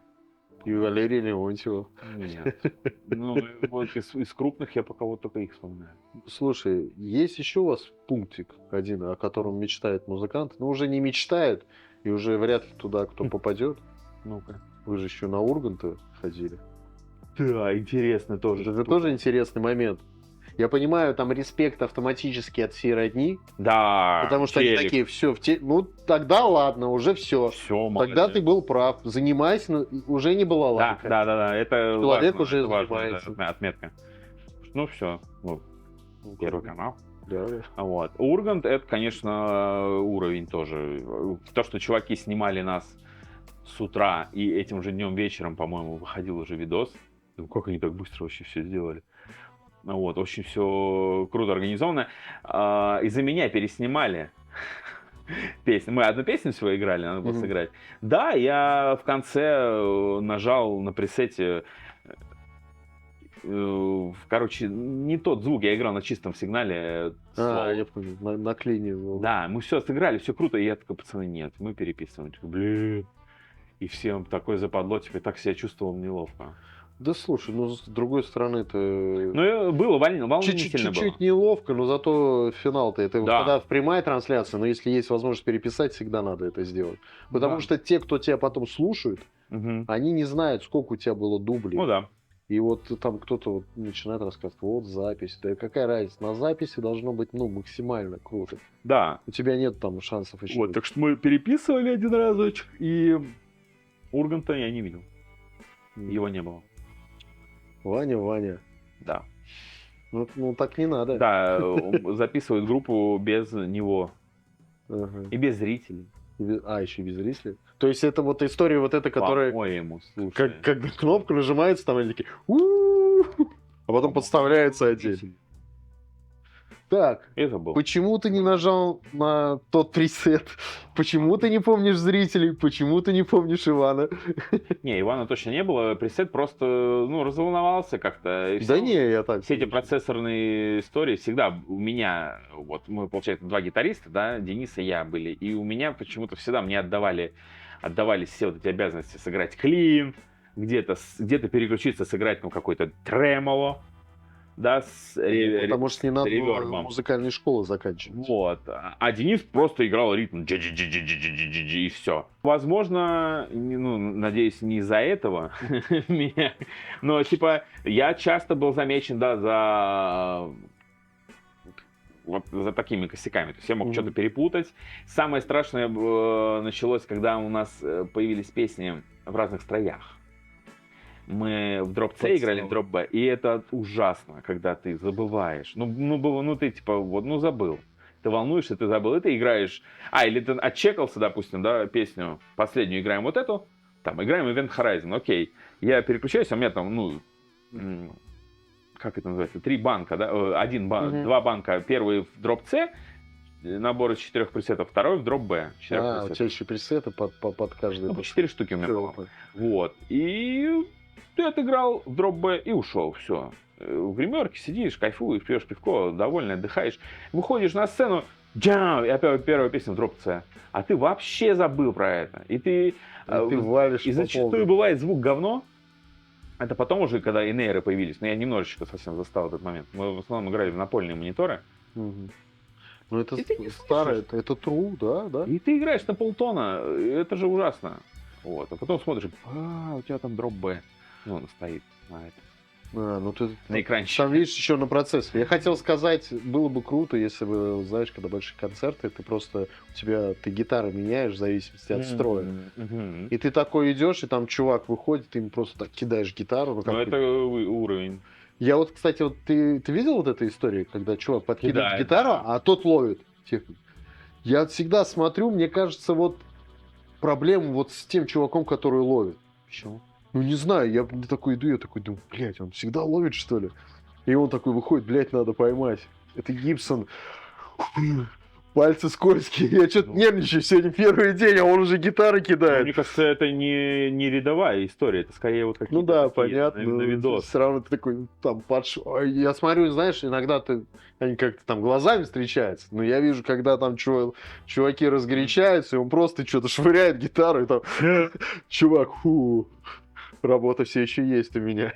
И Валерия Леонтьева. Нет. Вот из крупных я пока вот только их вспоминаю. Слушай, есть еще у вас пунктик один, о котором мечтает музыкант? Уже не мечтает, и уже вряд ли туда кто попадет. Ну-ка. Вы же еще на Ургант ходили. Да, интересно тоже. Это тоже интересный момент. Я понимаю, там респект автоматически от всей родни, Да, потому что они телек. такие, все, ну тогда ладно, уже все. Все, Тогда ты был прав, занимайся, но уже не была Да, лайка. да, это Человек важно, уже это важная, занимается. да, отметка. Ну все, Первый канал. Да. Вот. Ургант, это, конечно, уровень тоже. То, что чуваки снимали нас с утра, и этим же днем вечером, по-моему, выходил уже видос. Думаю, как они так быстро вообще все сделали. Вот, очень все круто организовано. Из-за меня переснимали песню. Мы одну песню всего играли, надо было сыграть. Да, я в конце нажал на пресете. Короче, не тот звук, я играл на чистом сигнале. Я понял, наклинивал. Да, мы все сыграли, все круто, и я такой, пацаны, нет, мы переписываем. Такой, блин. И всем такой западло, типа, так себя чувствовал неловко. Да слушай, ну с другой стороны, это... Ну, было волнительно было. Чуть-чуть неловко, но зато финал-то, это Да. когда в прямая трансляция, но если есть возможность переписать, всегда надо это сделать. Потому Да. что те, кто тебя потом слушают, Мгм. они не знают, сколько у тебя было дублей. Ну да. И вот там кто-то вот начинает рассказывать, вот запись. Да какая разница, на записи должно быть, ну, максимально круто. Да. У тебя нет там шансов еще. Вот, так что мы переписывали один разочек, и Урганта я не видел. Его не было. Ваня. Да. Ну так не надо. Да, записывают группу без него. Ага. И без зрителей. Еще без зрителей. То есть это вот история вот эта, которая... По-моему, слушай. Когда кнопка нажимается, там они такие... «У-у-у», а потом подставляется отдельно. Так, Это был. почему ты не нажал на тот пресет? Почему ты не помнишь зрителей? Почему ты не помнишь Ивана? Не, Ивана точно не было. Пресет просто, разволновался как-то. И Да всё. не, я так... Все эти процессорные истории всегда у меня, вот мы, получается, два гитариста, да, Денис и я были, и у меня почему-то всегда мне отдавались все вот эти обязанности сыграть клин, где-то переключиться, сыграть какой-то тремоло, да, Потому что не надо было ревербом. музыкальной школы заканчивать. Вот. А Денис просто играл ритм и все. Возможно, надеюсь, не из-за этого меня, но типа я часто был замечен, да, за такими косяками. То есть я мог что-то перепутать. Самое страшное началось, когда у нас появились песни в разных строях. Мы в дроп С играли, в дроп Б, и это ужасно, когда ты забываешь. Ты типа, забыл. Ты волнуешься, ты забыл, и ты играешь. Или ты отчекался, допустим, да, песню, последнюю играем вот эту, там, играем Event Horizon, окей. Я переключаюсь, а у меня там, как это называется, 3 банка, да, 2 банка, первый в дроп С, набор из 4 пресетов, второй в дроп Б. У тебя еще пресеты под каждый. По 4 штуки у меня было. Вот. И ты отыграл в дроп Б и ушел. Все. В гримерке сидишь, кайфуешь, пьешь пивко, довольно отдыхаешь. Выходишь на сцену, джам, и опять первая песня в дроп С. А ты вообще забыл про это. И ты валишь. И зачастую бывает звук говно. Это потом уже, когда инейры появились. Но я немножечко совсем застал этот момент. Мы в основном играли в напольные мониторы. Ну это старое, это true, да? И ты играешь на полтона. Это же ужасно. Вот. А потом смотришь, у тебя там дроп Б. Он стоит на этом. Ты на экранчике. Там видишь еще на процессоре. Я хотел сказать, было бы круто, если бы, знаешь, когда большие концерты, ты гитары меняешь в зависимости от строя. И ты такой идешь, и там чувак выходит, ты ему просто так кидаешь гитару. Это уровень. Я вот, кстати, ты видел вот эту историю, когда чувак подкидывает гитару, а тот ловит технику? Я всегда смотрю, мне кажется, вот проблема вот с тем чуваком, который ловит. Почему? Ну, не знаю, я такой иду, я такой думаю, блядь, он всегда ловит, что ли? И он такой выходит, блядь, надо поймать. Это Гибсон. Пальцы скользкие, я что-то нервничаю, сегодня первый день, а он уже гитары кидает. Мне кажется, это не рядовая история, это скорее вот какие-то да, понятно. на видос. Все равно ты такой, там, я смотрю, знаешь, иногда они как-то там глазами встречаются, но я вижу, когда там чуваки разгорячаются, и он просто что-то швыряет гитару, и там, чувак, работа все еще есть у меня.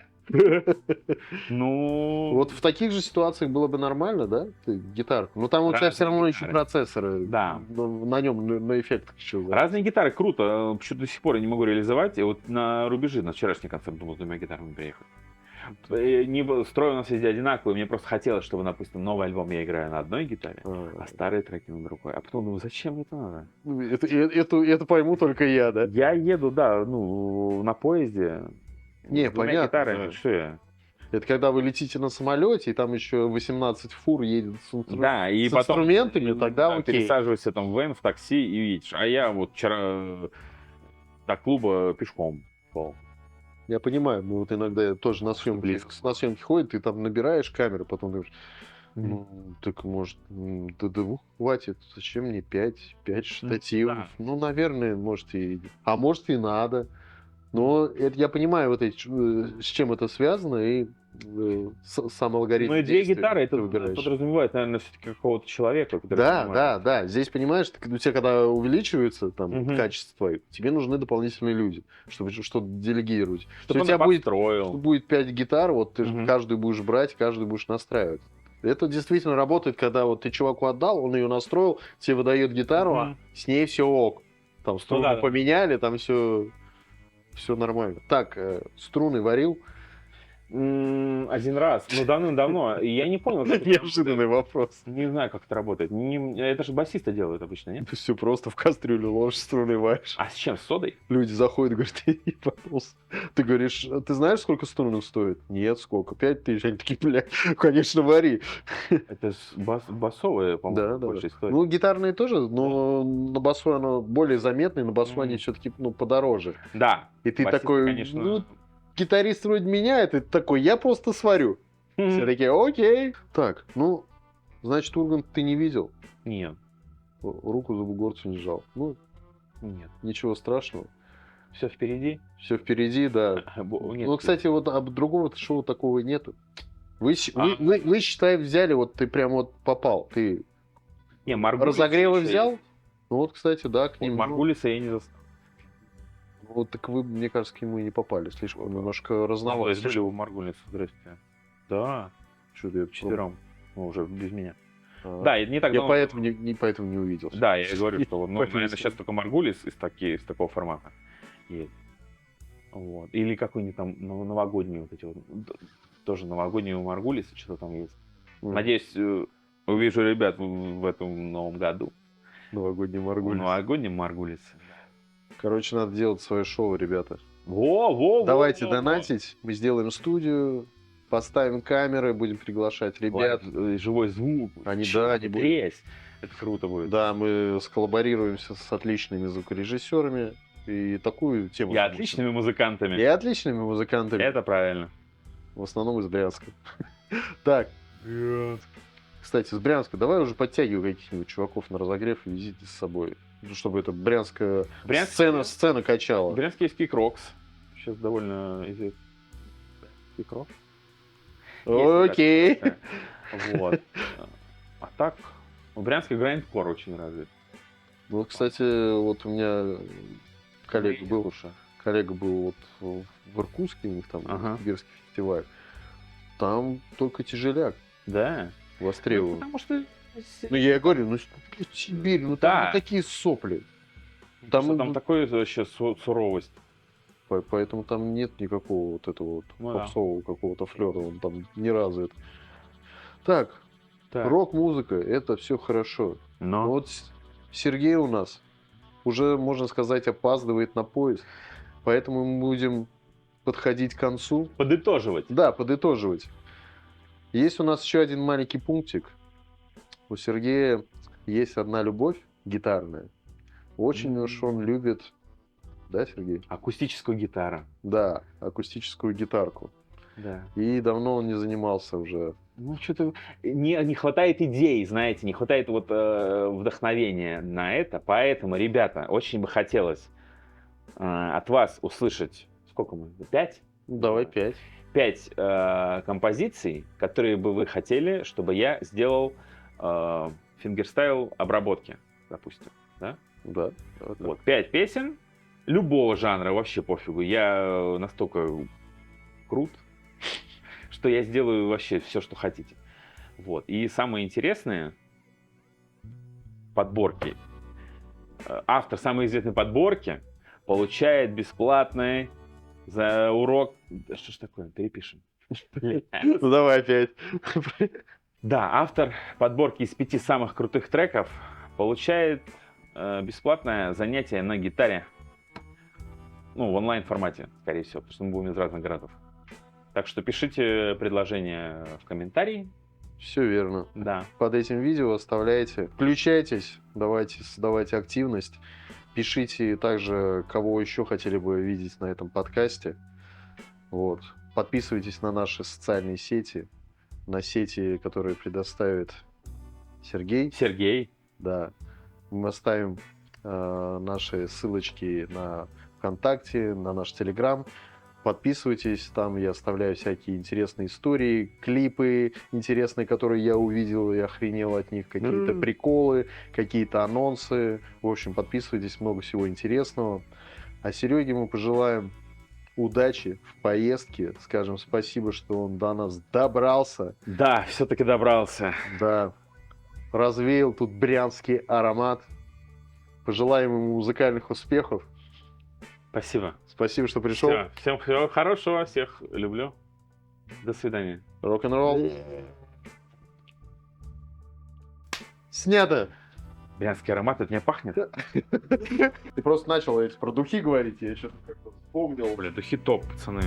Вот в таких же ситуациях было бы нормально, да? Гитарку. Но там у тебя все равно еще процессоры. Да. На нем на эффектах еще. Разные гитары круто. Почему до сих пор я не могу реализовать. И вот на рубеже, на вчерашний концерт, думал, с 2 гитарами приехать. Строй у нас везде одинаковый. Мне просто хотелось, чтобы, допустим, новый альбом я играю на одной гитаре, а старые треки на другой. А потом, зачем это надо? Это пойму только я, да? Я еду, да, на поезде. Не, с двумя понятно, гитарами. да. Что я? Это когда вы летите на самолете, и там еще 18 фур едет Да, и с потом инструментами, тогда окей. пересаживайся там в вэн, в такси и едешь. А я вот вчера до клуба пешком шел. Я понимаю, мы вот иногда тоже на съемке ходит, ты там набираешь камеру, потом говоришь, ну, так может, до двух хватит, зачем мне 5 штативов? Да. Ну, наверное, может и... А может и надо. Но это, я понимаю, вот с чем это связано, и сам алгоритм Ну и две действия гитары, это ты выбираешь. подразумевает, наверное, все-таки какого-то человека. который Да, понимает. да. Здесь, понимаешь, у тебя когда увеличивается там Мгм. качество твое, тебе нужны дополнительные люди, чтобы что-то делегировать. Чтобы Если у он тебя подстроил. будет 5 гитар, вот ты же Мгм. каждую будешь брать, каждую будешь настраивать. Это действительно работает, когда вот ты чуваку отдал, он ее настроил, тебе выдает гитару, а Мгм. с ней все ок. Там струны да, да. поменяли, там все нормально. Так, струны варил. Один раз, давным-давно. И я не понял, как это Неожиданный вопрос. Не знаю, как это работает. Это же басисты делают обычно, нет? Все просто в кастрюлю ложишь, струны варишь. А с чем? С содой? Люди заходят, говорят, я не попался. Ты говоришь, ты знаешь, сколько струнок стоит? Нет, сколько? 5000. Они такие, блядь, конечно, вари. Это басовые, по-моему, Да. больше стоят. Ну, гитарные тоже, но на басу оно более заметное, на басу они все-таки подороже. Да. И ты басисты, такой, конечно. ну, гитарист вроде меняет, и ты такой, я просто сварю. Все такие, окей. Так, ну, значит, Ургант ты не видел? Нет. Руку за бугорцу не жал. Ну, Нет. ничего страшного. Все впереди? Все впереди, да. Нет. Ну, кстати, вот другого шоу такого нету. Вы, считай, взяли, вот ты прям вот попал. Ты Не, Маргулис разогревы еще взял? есть. Ну, вот, кстати, да, к ним. Маргулиса я не застал. Вот так вы, мне кажется, к нему и не попали. Слишком немножко То разновато. есть были у Маргулиса, здрасте. Да, Что-то я вчетвером. Ну, уже без меня. А, Да, не так я давно. поэтому не увидел. Да, я и говорю, что вот, Поэтому наверное, не сейчас только Маргулис из такого формата есть. Вот. Или какой-нибудь там новогодний вот эти вот. Тоже новогодний у Маргулиса что-то там есть. Надеюсь, увижу ребят в этом новом году. Новогодний В Маргулис. новогоднем Маргулисе. Короче, надо делать свое шоу, ребята. Давайте Давайте донатить, мы сделаем студию, поставим камеры, будем приглашать ребят. Живой звук. Они будут. Грязь. Это круто будет. Да, мы сколлаборируемся с отличными звукорежиссерами и такую тему. И отличными музыкантами. И отличными музыкантами. Это правильно. В основном из Брянска. Так. Кстати, из Брянска давай уже подтягивай каких-нибудь чуваков на разогрев и везите с собой. Ну, чтобы это брянская сцена качала. Брянский есть Кикрокс. Сейчас довольно известный. Кикрокс. Окей. Вот. А так, в Брянске грайндкор очень развит. Ну, кстати, вот у меня коллега был вот в Иркутске, у них там Сибирский фестиваль. Там только тяжеляк Да. востребован. Потому что... Ну, я и говорю, Сибирь, там такие сопли. Там такое вообще суровость. Поэтому там нет никакого вот этого вот попсового какого-то флера, он там не развит. Так, рок-музыка, это все хорошо. Но вот Сергей у нас уже, можно сказать, опаздывает на поезд, поэтому мы будем подходить к концу. Подытоживать. Да, подытоживать. Есть у нас еще один маленький пунктик. У Сергея есть одна любовь гитарная. Очень уж он любит, да, Сергей? Акустическую гитару. Да, акустическую гитарку. Да. И давно он не занимался уже. Ну, что-то не хватает идей, знаете, не хватает вот вдохновения на это. Поэтому, ребята, очень бы хотелось от вас услышать, сколько мы, 5? Давай 5. 5 композиций, которые бы вы хотели, чтобы я сделал фингерстайл обработки, допустим. Да? Да. Вот, 5 песен любого жанра, вообще пофигу. Я настолько крут, что я сделаю вообще все, что хотите. Вот. И самые интересные подборки. Автор самой известной подборки получает бесплатный за урок... Что ж такое? Перепишем. Ну давай опять. Да, автор подборки из 5 самых крутых треков получает бесплатное занятие на гитаре. Ну, в онлайн-формате, скорее всего, потому что мы будем из разных городов. Так что пишите предложения в комментарии. Все верно. Да. Под этим видео оставляйте. Включайтесь, давайте, создавайте активность. Пишите также, кого еще хотели бы видеть на этом подкасте. Вот. Подписывайтесь на наши социальные сети, на сети, которые предоставит Сергей. Сергей. Да. Мы оставим наши ссылочки на ВКонтакте, на наш Телеграм. Подписывайтесь, там я оставляю всякие интересные истории, клипы интересные, которые я увидел и охренел от них, какие-то приколы, какие-то анонсы. В общем, подписывайтесь, много всего интересного. А Сереге мы пожелаем удачи в поездке, скажем спасибо, что он до нас добрался. Да, все-таки добрался. Да, развеял тут брянский аромат. Пожелаем ему музыкальных успехов. Спасибо. Спасибо, что пришел. Всем всего хорошего, всех люблю. До свидания. Рок-н-ролл. Снято. Брянский аромат, от меня пахнет. Ты просто начал эти про духи говорить, я что-то как-то вспомнил. Бля, духи топ, пацаны.